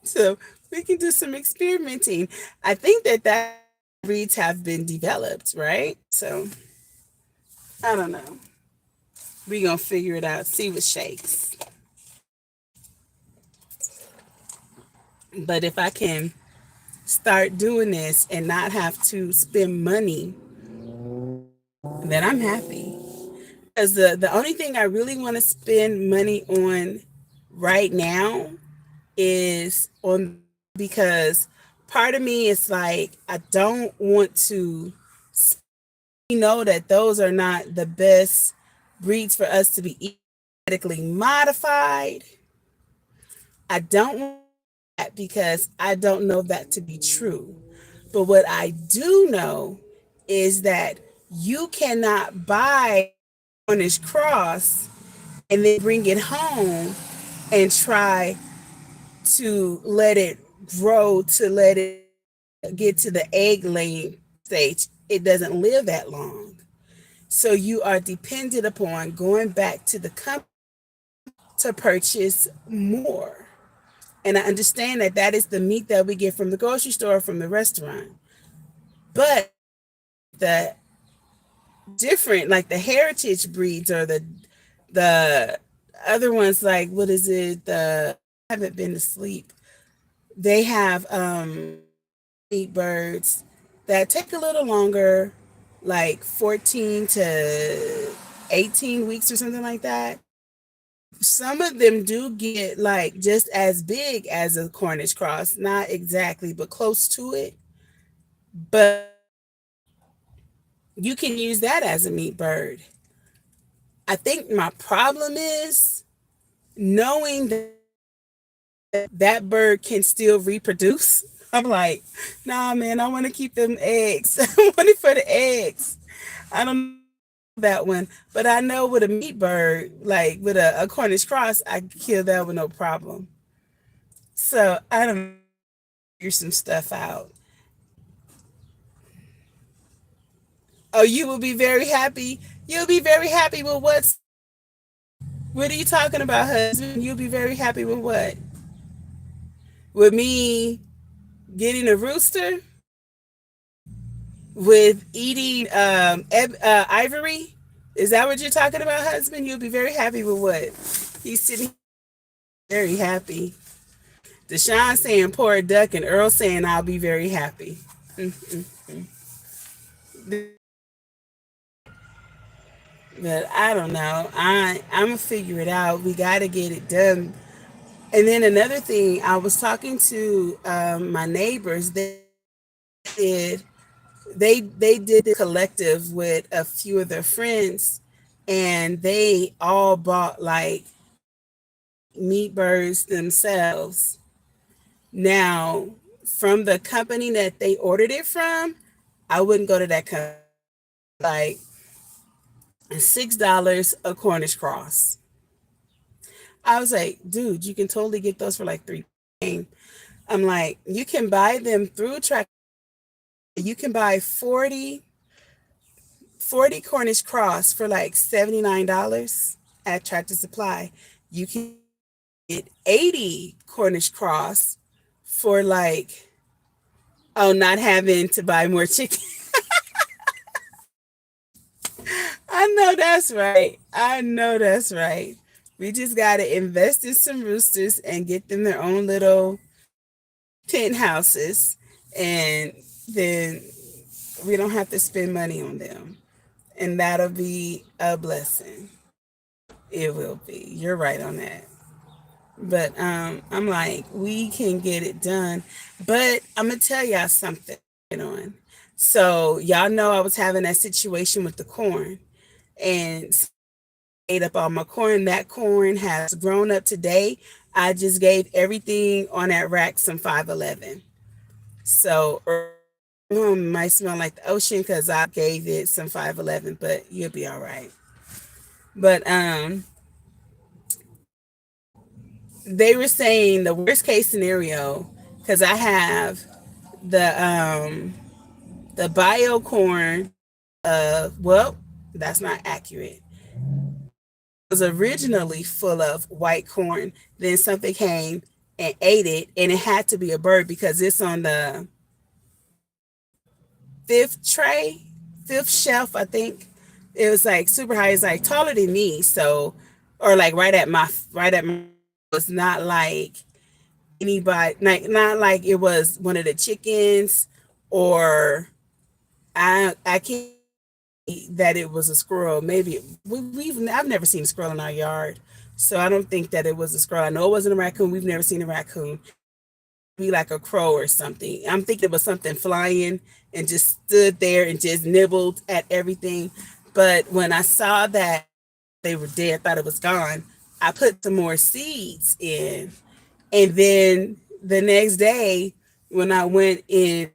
So we can do some experimenting. I think that breeds have been developed, right? So I don't know. We gonna figure it out, see what shakes. But if I can start doing this and not have to spend money, then I'm happy. Because the only thing I really want to spend money on right now is on, because part of me is like, I don't want to, know that those are not the best breeds for us to be genetically modified. I don't want that, because I don't know that to be true. But what I do know is that you cannot buy on this cross and then bring it home and try to let it grow, to let it get to the egg laying stage. It doesn't live that long. So you are dependent upon going back to the company to purchase more. And I understand that that is the meat that we get from the grocery store, from the restaurant. But the different, like the heritage breeds, or the other ones, like what is it? I haven't been to sleep. They have meat birds. that take a little longer, like 14 to 18 weeks or something like that. Some of them do get like just as big as a Cornish cross, not exactly, but close to it. But you can use that as a meat bird. I think my problem is knowing that that bird can still reproduce. I'm like, nah, man, I want to keep them eggs. I want it for the eggs. I don't know that one, but I know with a meat bird, like with a Cornish cross, I can kill that with no problem. So I don't figure some stuff out. Oh, you will be very happy. You'll be very happy with what's. What are you talking about, husband? You'll be very happy with what? With me getting a rooster? With eating ivory? Is that what you're talking about, husband? You'll be very happy with what? He's sitting very happy. Deshaun saying poor duck and Earl saying I'll be very happy. But I don't know. I'm gonna figure it out. We got to get it done. And then another thing, I was talking to my neighbors. Did they did the collective with a few of their friends, and they all bought like meat birds themselves. Now, from the company that they ordered it from, I wouldn't go to that company. Like $6 a Cornish cross. I was like, dude, you can totally get those for like three. I'm like, you can buy them through track. You can buy 40 Cornish cross for like $79 at Tractor Supply. You can get 80 Cornish cross for like, oh, not having to buy more chicken. I know that's right. I know that's right. We just got to invest in some roosters and get them their own little penthouses. And then we don't have to spend money on them. And that'll be a blessing. It will be. You're right on that. But I'm like, we can get it done. But I'm gonna tell y'all something on. So y'all know I was having that situation with the corn, and ate up all my corn. That corn has grown up today. I just gave everything on that rack some 511. So might smell like the ocean because I gave it some 511, but you'll be all right. But they were saying the worst case scenario, because I have the bio corn. Well, that's not accurate. It was originally full of white corn. Then something came and ate it, and it had to be a bird because it's on the fifth shelf, I think. It was like super high. It's like taller than me, so or like right at my. It's not like anybody, like not like it was one of the chickens, or I can't that it was a squirrel. Maybe I've never seen a squirrel in our yard, so I don't think that it was a squirrel. I know it wasn't a raccoon. We've never seen a raccoon. Be like a crow or something. I'm thinking it was something flying and just stood there and just nibbled at everything. But when I saw that they were dead, thought it was gone, I put some more seeds in. And then the next day, when I went in,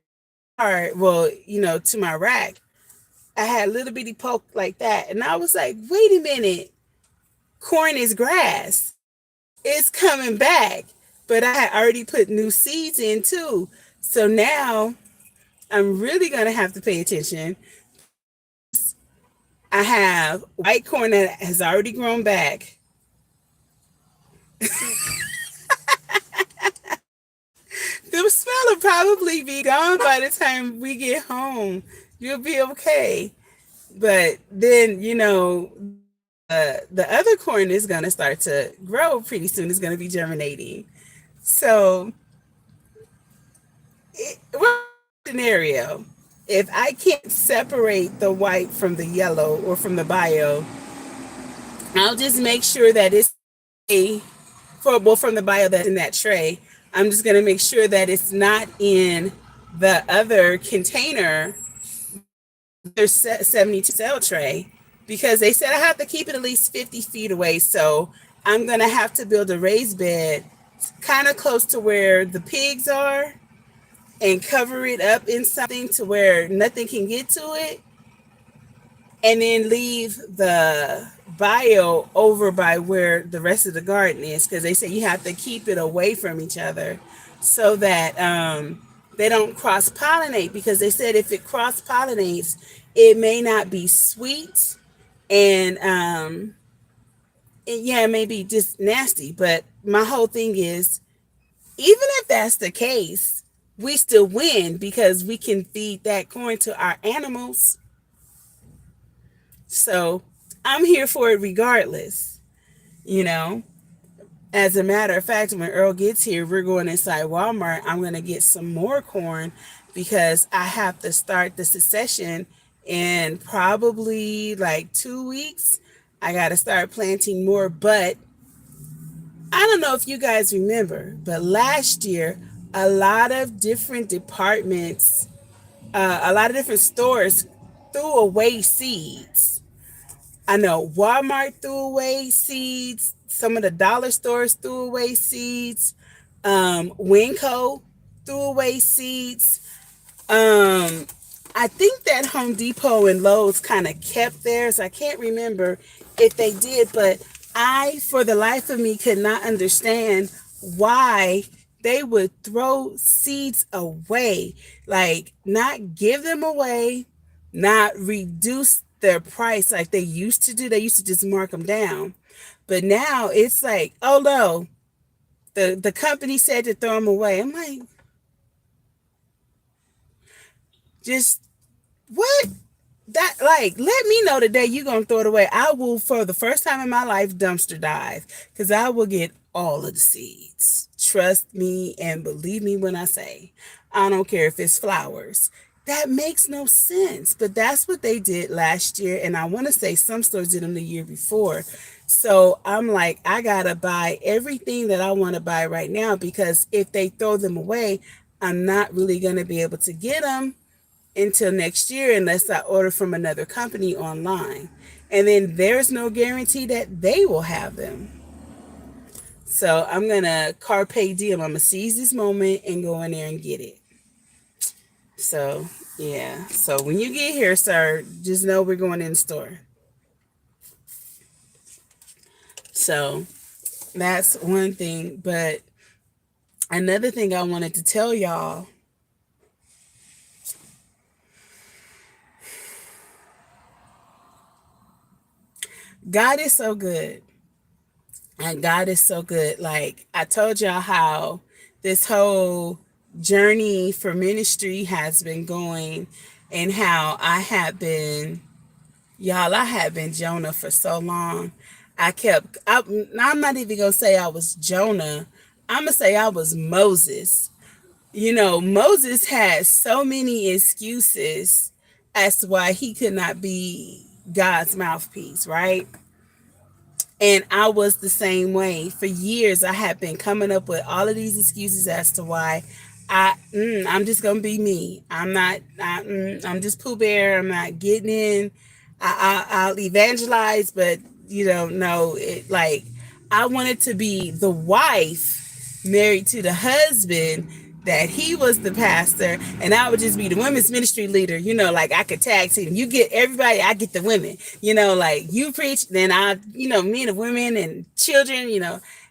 to my rack, I had a little bitty poke like that. And I was like, wait a minute, corn is grass. It's coming back. But I had already put new seeds in too. So now I'm really going to have to pay attention. I have white corn that has already grown back. The smell will probably be gone by the time we get home. You'll be okay. But then, the other corn is going to start to grow pretty soon. It's going to be germinating. So, what scenario? if I can't separate the white from the yellow or from the bio, I'll just make sure that it's a for well from the bio that's in that tray. I'm just gonna make sure that it's not in the other container, their 72 cell tray, because they said I have to keep it at least 50 feet away. So I'm gonna have to build a raised bed kind of close to where the pigs are and cover it up in something to where nothing can get to it, and then leave the bio over by where the rest of the garden is, because they say you have to keep it away from each other so that they don't cross pollinate, because they said if it cross pollinates it may not be sweet, and yeah, it may be just nasty. But my whole thing is, even if that's the case, we still win because we can feed that corn to our animals. So I'm here for it regardless, you know. As a matter of fact, when Earl gets here, we're going inside Walmart. I'm going to get some more corn because I have to start the succession in probably like 2 weeks. I got to start planting more. But I don't know if you guys remember, but last year, a lot of different departments, a lot of different stores threw away seeds. I know Walmart threw away seeds. Some of the dollar stores threw away seeds. Winco threw away seeds. Um, I think that Home Depot and Lowe's kind of kept theirs. I can't remember if they did, but I, for the life of me, could not understand why they would throw seeds away. Like, not give them away, not reduce their price like they used to do. They used to just mark them down. But now it's like, oh no, the company said to throw them away. I'm like, just what? That, like, let me know the day you're gonna throw it away. I will, for the first time in my life, dumpster dive, because I will get all of the seeds. Trust me and believe me when I say, I don't care if it's flowers. That makes no sense, but that's what they did last year, and I want to say some stores did them the year before. So I'm like, I gotta buy everything that I want to buy right now, because if they throw them away, I'm not really gonna be able to get them until next year unless I order from another company online. And then there's no guarantee that they will have them. So I'm going to carpe diem. I'm going to seize this moment and go in there and get it. So, yeah. So when you get here, sir, just know we're going in the store. So that's one thing. But another thing I wanted to tell y'all, God is so good. And God is so good. Like, I told y'all how this whole journey for ministry has been going, and how I had been Jonah for so long. I'm not even going to say I was Jonah. I'm going to say I was Moses. You know, Moses had so many excuses as to why he could not be God's mouthpiece, right? And I was the same way. For years, I had been coming up with all of these excuses as to why I'm just gonna be me. I'm just Pooh Bear. I'm not getting in. I'll evangelize, but no. Like, I wanted to be the wife married to the husband, that he was the pastor, and I would just be the women's ministry leader. Like, I could tag team. You get everybody, I get the women. Like, you preach, then me and the women and children.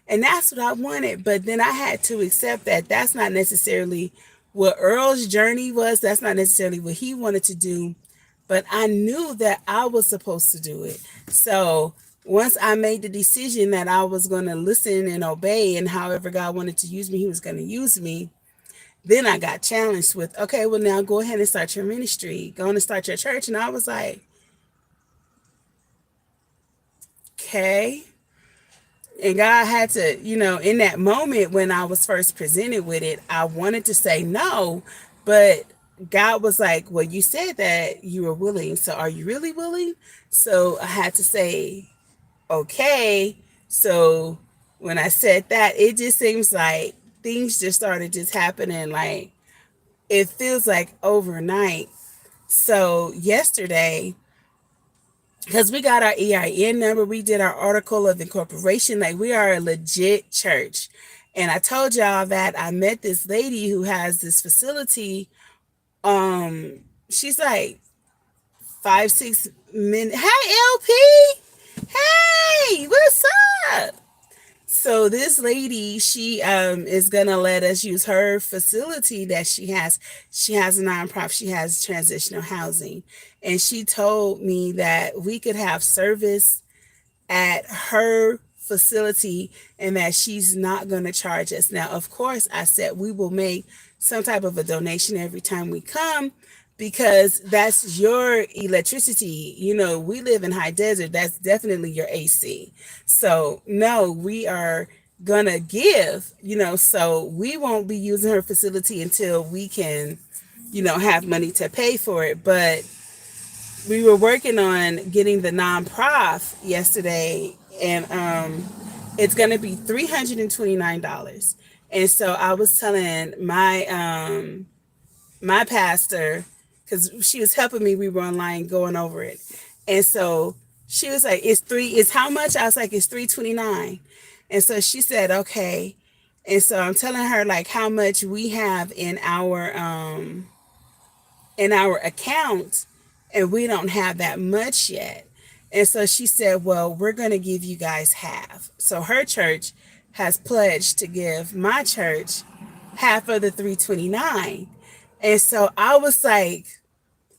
And that's what I wanted. But then I had to accept that that's not necessarily what Earl's journey was. That's not necessarily what he wanted to do. But I knew that I was supposed to do it. So once I made the decision that I was going to listen and obey, and however God wanted to use me, he was going to use me. Then I got challenged with, okay, well, now go ahead and start your ministry. Go on and start your church. And I was like, okay. And God had to, in that moment when I was first presented with it, I wanted to say no, but God was like, well, you said that you were willing. So are you really willing? So I had to say, okay. So when I said that, it just seems like things just started just happening. Like it feels like overnight. So yesterday, because we got our EIN number, we did our article of incorporation. Like we are a legit church. And I told y'all that I met this lady who has this facility. She's like 5, 6 minutes. Hey, LP. Hey, what's up? So this lady, she is gonna let us use her facility that she has. She has a nonprofit. She has transitional housing, and she told me that we could have service at her facility and that she's not going to charge us. Now, of course, I said we will make some type of a donation every time we come because that's your electricity. You know, we live in high desert. That's definitely your AC. So, no, we are going to give, so we won't be using her facility until we can, have money to pay for it. But we were working on getting the non-prof yesterday, and it's going to be $329. And so I was telling my pastor, because she was helping me, we were online going over it, and so she was like, it's how much? I was like, it's 329. And so she said, okay. And so I'm telling her like how much we have in our account, and we don't have that much yet. And so she said, well, we're going to give you guys half. So her church has pledged to give my church half of the 329. And so I was like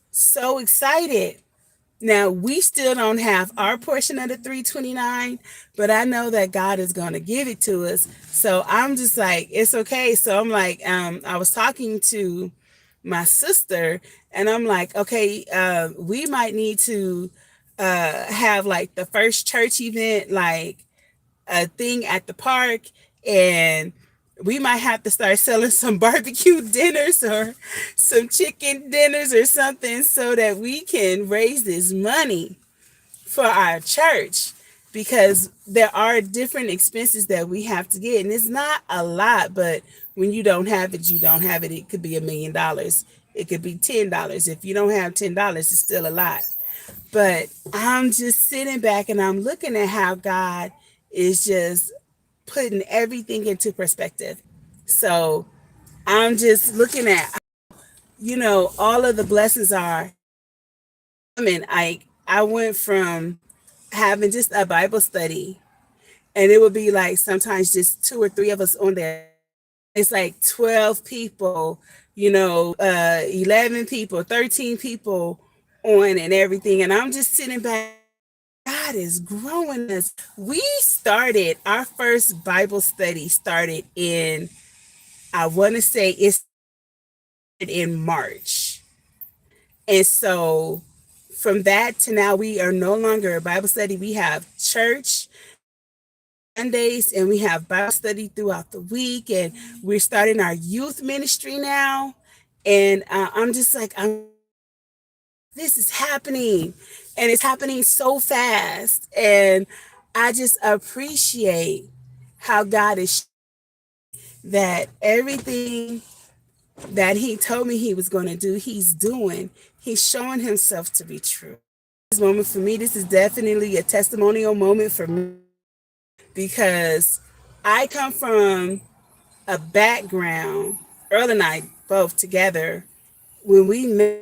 so excited. Now we still don't have our portion of the 329, but I know that God is going to give it to us. So I'm just like, it's okay. So I'm like, I was talking to my sister, and I'm like, okay, we might need to have like the first church event, like a thing at the park, and we might have to start selling some barbecue dinners or some chicken dinners or something so that we can raise this money for our church, because there are different expenses that we have to get, and it's not a lot, but when you don't have it, you don't have it. It could be $1,000,000. It could be $10. If you don't have $10, it's still a lot. But I'm just sitting back and I'm looking at how God is just putting everything into perspective. So I'm just looking at, all of the blessings are. I mean, I went from having just a Bible study, and it would be like sometimes just two or three of us on there. It's like 12 people, 11 people, 13 people on and everything. And I'm just sitting back. God is growing us. We started our first Bible study started in, I want to say it's in March. And so from that to now, we are no longer a Bible study. We have church Sundays, and we have Bible study throughout the week. And we're starting our youth ministry now. And I'm just like, this is happening, and it's happening so fast. And I just appreciate how God is that everything that he told me he was going to do, he's doing. He's showing himself to be true. This moment for me, this is definitely a testimonial moment for me, because I come from a background, Earl and I both together, when we met,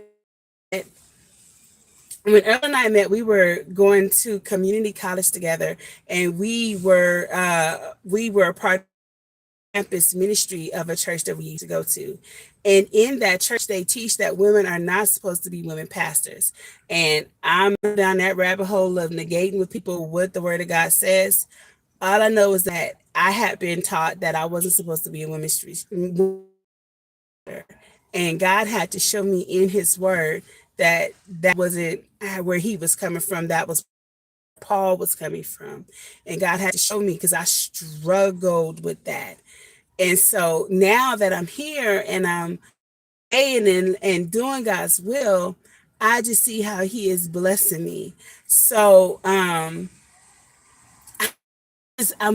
when Earl and I met, we were going to community college together, and we were a part of the campus ministry of a church that we used to go to. And in that church, they teach that women are not supposed to be women pastors. And I'm down that rabbit hole of negating with people what the word of God says. All I know is that I had been taught that I wasn't supposed to be a women's and God had to show me in his word that that wasn't where he was coming from. That was Paul was coming from. And God had to show me, because I struggled with that. And so now that I'm here and I'm and doing God's will, I just see how He is blessing me. So I'm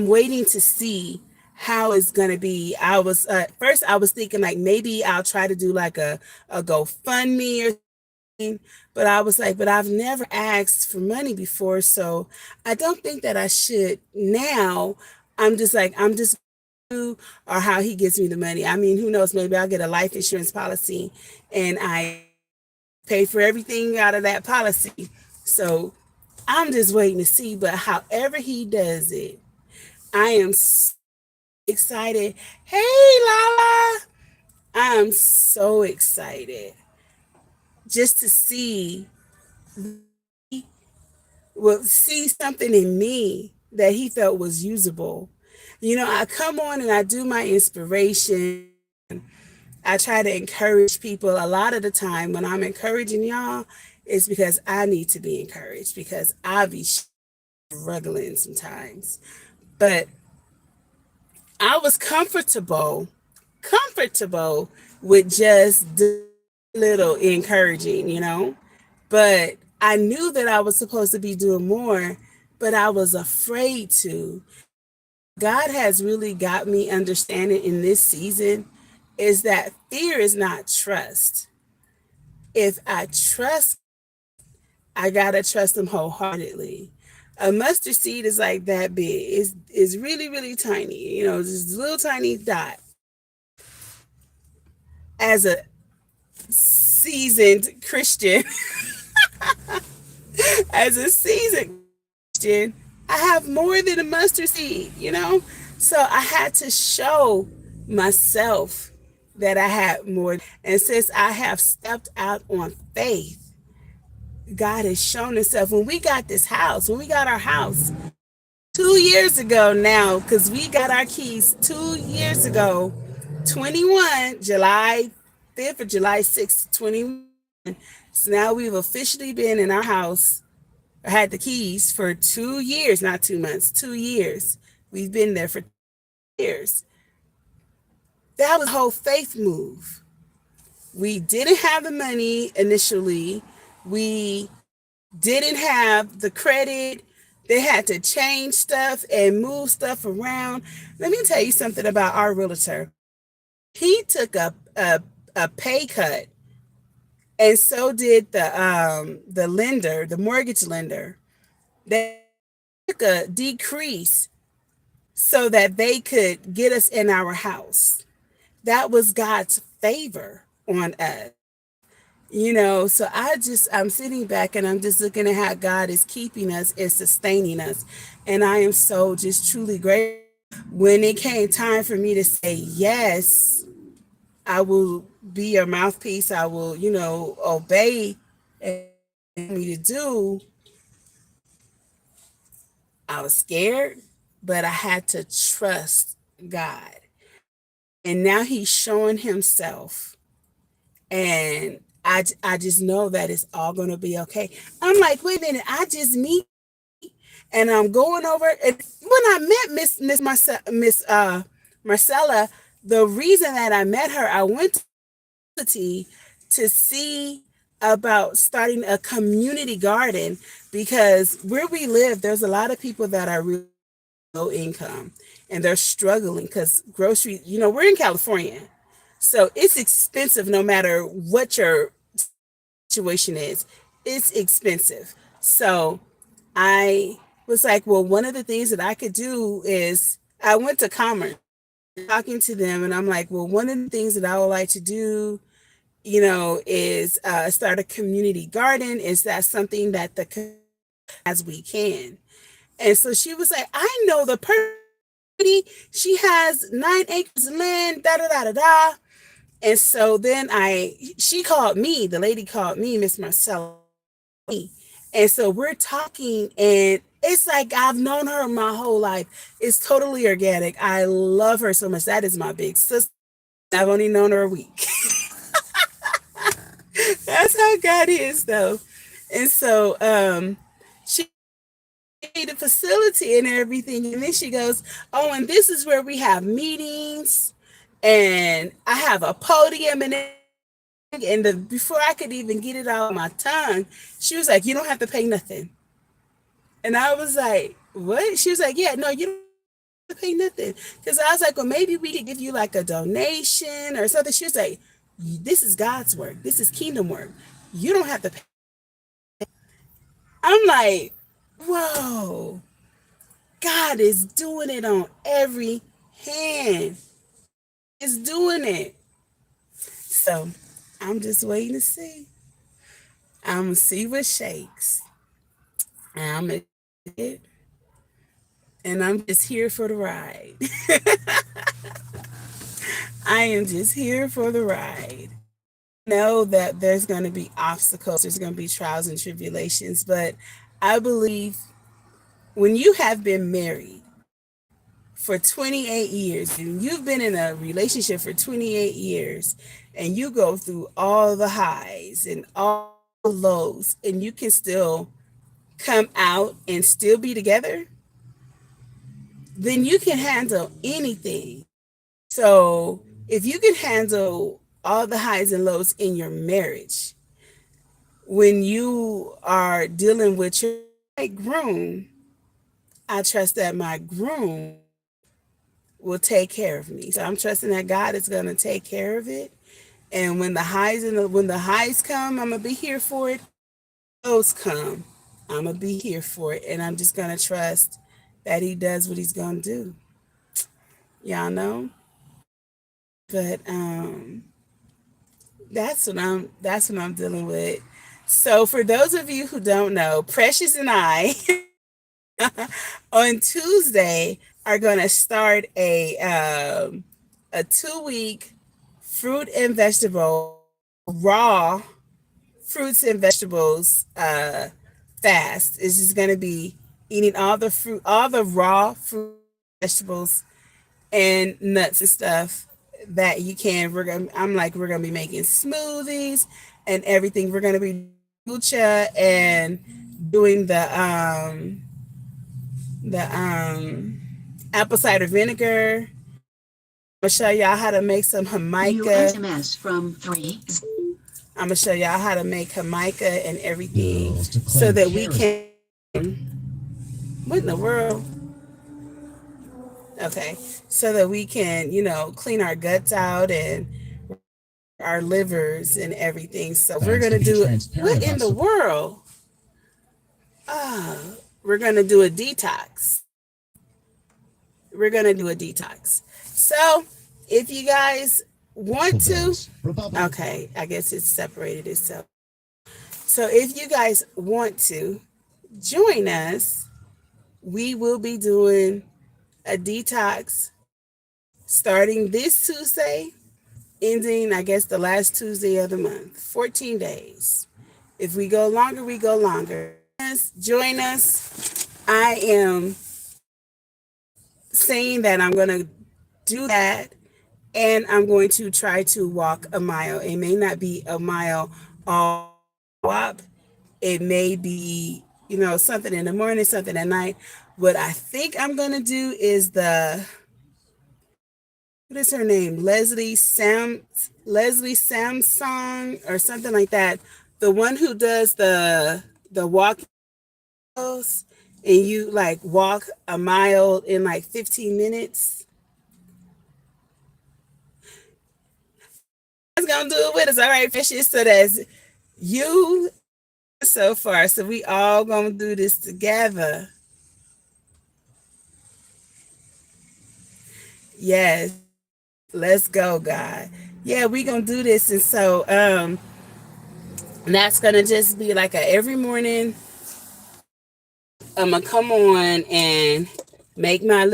waiting to see how it's gonna be. I was first I was thinking like maybe I'll try to do like a GoFundMe or something, but I was like, but I've never asked for money before, so I don't think that I should now. I'm just like I'm just or how He gives me the money. I mean, who knows? Maybe I'll get a life insurance policy and I pay for everything out of that policy. So I'm just waiting to see. But however He does it, I am so excited. Hey, Lala. I am so excited just to see, well, see something in me that He felt was usable. I come on and I do my inspiration. I try to encourage people. A lot of the time when I'm encouraging y'all, it's because I need to be encouraged because I be struggling sometimes. But I was comfortable with just little encouraging. But I knew that I was supposed to be doing more, but I was afraid to. God has really got me understanding in this season is that fear is not trust. If I trust, I gotta trust Him wholeheartedly. A mustard seed is like that big. It's really, really tiny, just a little tiny dot. As a seasoned Christian, as a seasoned Christian, I have more than a mustard seed. So I had to show myself that I had more. And since I have stepped out on faith, God has shown Himself. When we got our house 2 years ago now, because we got our keys 2 years ago, 21, July 5th or July 6th, 21. So now we've officially been in our house, had the keys for 2 years, not 2 months, 2 years. We've been there for years. That was a whole faith move. We didn't have the money initially. We didn't have the credit. They had to change stuff and move stuff around. Let me tell you something about our realtor. He took a pay cut, and so did the lender, the mortgage lender. They took a decrease so that they could get us in our house. That was God's favor on us. So I'm sitting back and I'm just looking at how God is keeping us and sustaining us. And I am so just truly grateful. When it came time for me to say, yes, I will be your mouthpiece, I will, obey and me to do, I was scared, but I had to trust God. And now He's showing Himself. And I just know that it's all going to be okay. I'm like, wait a minute, I just meet and I'm going over. And when I met Miss Marcella, the reason that I met her, I went to see about starting a community garden because where we live, there's a lot of people that are really low income and they're struggling because grocery, we're in California. So it's expensive no matter what your situation is. It's expensive. So I was like, well, one of the things that I could do is I went to Commerce talking to them and I'm like, well, one of the things that I would like to do, is start a community garden. Is that something that as we can? And so she was like, I know the person. She has 9 acres of land, da da da da da. And so then she called me, the lady called me, Miss Marcella. And so we're talking and it's like I've known her my whole life. It's totally organic. I love her so much. That is my big sister. I've only known her a week. That's how God is though. And so she made the facility and everything. And then she goes, oh, and this is where we have meetings. And I have a podium and And before I could even get it out of my tongue, she was like, "You don't have to pay nothing." And I was like, "What?" She was like, "Yeah, no, you don't have to pay nothing." Because I was like, "Well, maybe we could give you like a donation or something." She was like, "This is God's work. This is kingdom work. You don't have to pay." I'm like, "Whoa, God is doing it on every hand. Is doing it." So I'm just waiting to see. I'm gonna see what shakes. I'm excited, and I'm just here for the ride. I am just here for the ride. Know that there's going to be obstacles, there's going to be trials and tribulations, but I believe when you have been married for 28 years and you've been in a relationship for 28 years and you go through all the highs and all the lows and you can still come out and still be together, then you can handle anything. So if you can handle all the highs and lows in your marriage, when you are dealing with your groom, I trust that my groom will take care of me. So I'm trusting that God is going to take care of it. And when the highs come, I'm gonna be here for it. Lows come, I'm gonna be here for it, and I'm just gonna trust that He does what He's gonna do. Y'all know, but that's what I'm dealing with. So for those of you who don't know, Precious and I on Tuesday are going to start a 2 week fruit and vegetable raw fruits and vegetables fast. It's just going to be eating all the raw fruit vegetables and nuts and stuff that you can. We're gonna be making smoothies and everything. We're gonna be lucha and doing the apple cider vinegar. I'm gonna show y'all how to make some New jamaica. SMS from 3. I'm gonna show y'all how to make jamaica and everything so that we can. What in the world? Okay, so that we can, clean our guts out and our livers and everything. So we're gonna do it. What in the world? We're gonna do a detox. We're gonna do a detox. So if you guys want to, okay, I guess it's separated itself. So if you guys want to join us, we will be doing a detox starting this Tuesday, ending, I guess, the last Tuesday of the month. 14 days. If we go longer, we go longer. Join us. I am saying that I'm going to do that, and I'm going to try to walk a mile. It may not be a mile all up. It may be, something in the morning, something at night. What I think I'm going to do is what is her name? Leslie Samsung or something like that. The one who does the walk and you like walk a mile in like 15 minutes. That's gonna do it with us. All right, fishes. So that's you so far. So we all gonna do this together. Yes. Let's go, God. Yeah, we gonna do this. And so that's gonna just be like a every morning I'm gonna come on and make my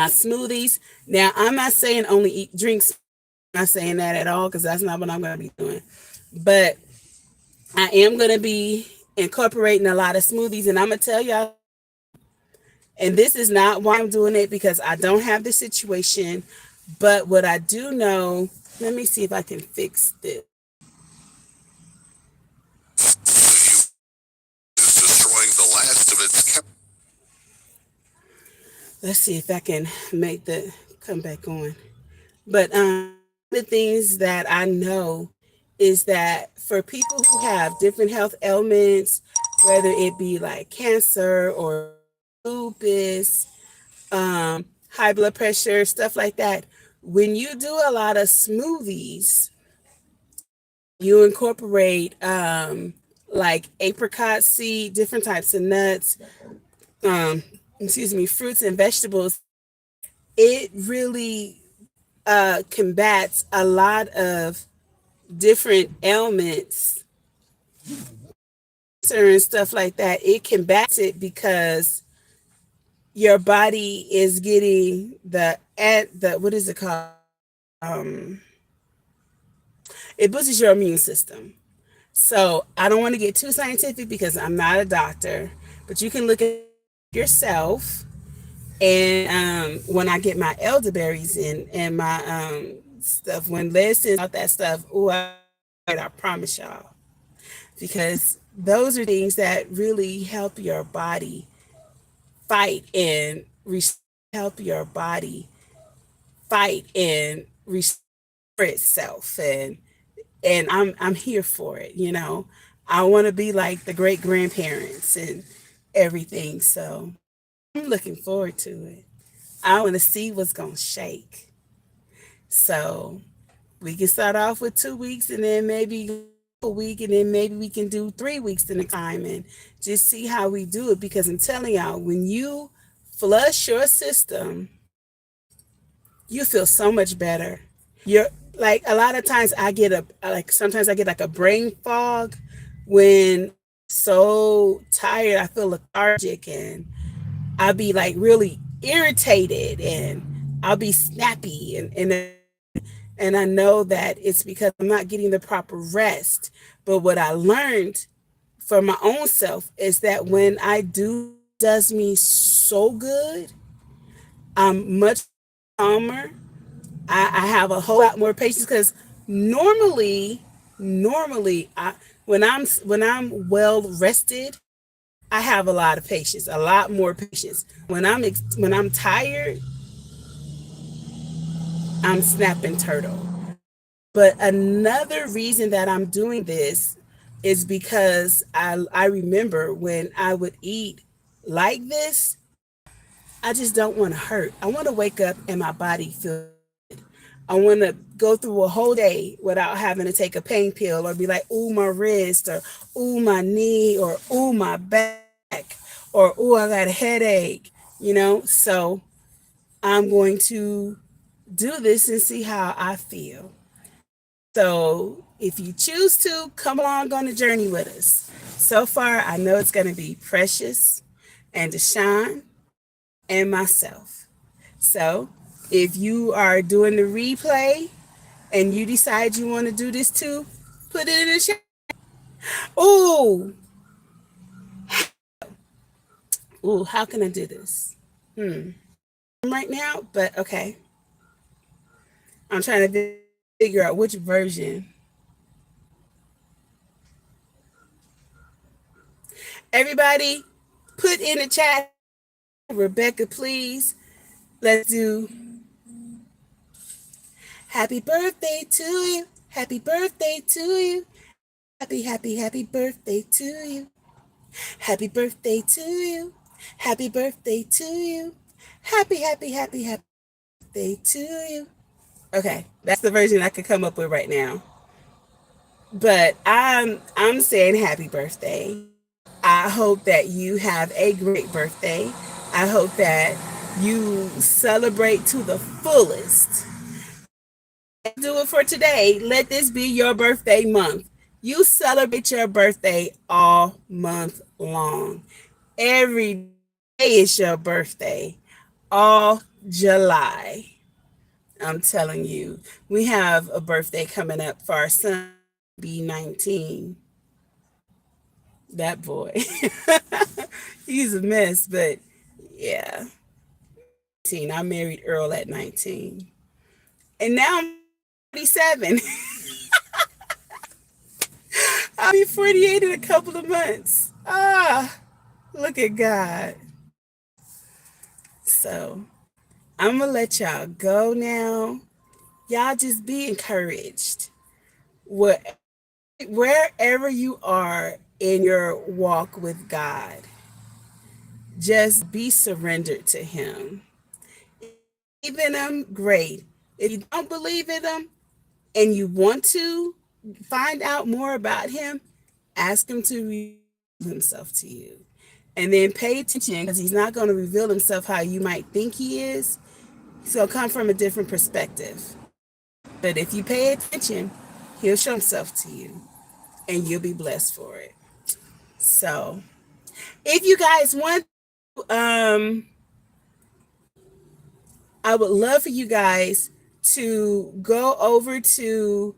smoothies. Now I'm not saying only eat drinks. I'm not saying that at all because that's not what I'm gonna be doing. But I am gonna be incorporating a lot of smoothies, and I'm gonna tell y'all. And this is not why I'm doing it because I don't have the situation. But what I do know, let me see if I can fix this. Is destroying the last of its. Let's see if I can make the come back on. But the things that I know is that for people who have different health ailments, whether it be like cancer or lupus, high blood pressure, stuff like that, when you do a lot of smoothies, you incorporate like apricot seed, different types of nuts, um, excuse me, fruits and vegetables, it really combats a lot of different ailments and stuff like that. It combats it because your body is getting the what is it called? Um, it boosts your immune system. So I don't want to get too scientific because I'm not a doctor, but you can look at yourself. And when I get my elderberries in and my stuff, when Les sends out that stuff, I promise y'all, because those are things that really help your body fight and help your body fight and restore itself, and I'm here for it. You know, I want to be like the great grandparents and everything. So I'm looking forward to it. I want to see what's gonna shake. So we can start off with 2 weeks and then maybe a week and then maybe we can do 3 weeks in a time and just see how we do it, because I'm telling y'all, when you flush your system, you feel so much better. You're like, a lot of times I get sometimes I get like a brain fog when so tired, I feel lethargic and I'll be like really irritated and I'll be snappy and I know that it's because I'm not getting the proper rest. But what I learned for my own self is that when I do does me so good, I'm much calmer. I have a whole lot more patience because normally when I'm well rested, I have a lot of patience, a lot more patience. When I'm tired, I'm snapping turtle. But another reason that I'm doing this is because I remember when I would eat like this, I just don't want to hurt. I want to wake up and my body feel. I want to go through a whole day without having to take a pain pill or be like, ooh, my wrist, or ooh, my knee, or ooh, my back, or ooh, I got a headache, you know? So I'm going to do this and see how I feel. So if you choose to, come along on the journey with us. So far, I know it's going to be Precious and Deshawn and myself. So if you are doing the replay and you decide you want to do this too, put it in the chat. Oh, how can I do this? Right now, but okay. I'm trying to figure out which version. Everybody, put in the chat. Rebecca, please. Let's do happy birthday to you. Happy birthday to you. Happy birthday to you. Happy birthday to you. Happy birthday to you. Happy birthday to you. Okay, that's the version I could come up with right now. But I'm saying happy birthday. I hope that you have a great birthday. I hope that you celebrate to the fullest. Do it for today. Let this be your birthday month. You celebrate your birthday all month long. Every day is your birthday. All July. I'm telling you, we have a birthday coming up for our son, be 19. That boy. He's a mess, but yeah. I married Earl at 19. And now I'm 47. I'll be 48 in a couple of months. Look at God. So I'm going to let y'all go now. Y'all just be encouraged. Where, wherever you are in your walk with God, just be surrendered to Him. Believe in Him, great. If you don't believe in Him and you want to find out more about Him, ask Him to reveal Himself to you. And then pay attention because He's not going to reveal Himself how you might think He is. So come from a different perspective. But if you pay attention, He'll show Himself to you and you'll be blessed for it. So if you guys want, I would love for you guys to go over to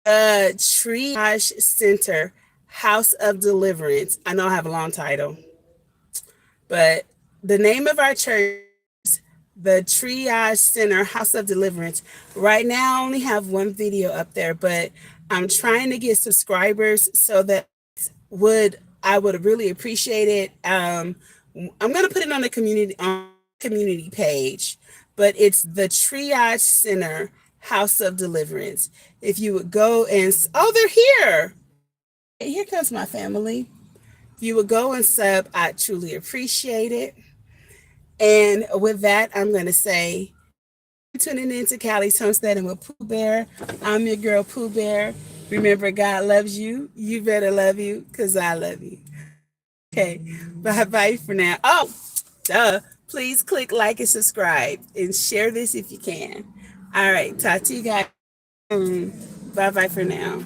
the Triage Center House of Deliverance. I know I have a long title, but the name of our church, the Triage Center House of Deliverance. Right now, I only have one video up there, but I'm trying to get subscribers so that I would really appreciate it. I'm gonna put it on the community page, but it's the Triage Center House of Deliverance. If you would go and they're here. Here comes my family. If you would go and sub, I'd truly appreciate it. And with that, I'm gonna say tuning in to Callie's Homestead and with Pooh Bear. I'm your girl Pooh Bear. Remember, God loves you. You better love you because I love you. Okay, bye for now. Oh, duh. Please click like and subscribe and share this if you can. All right, talk to you guys soon. Bye for now.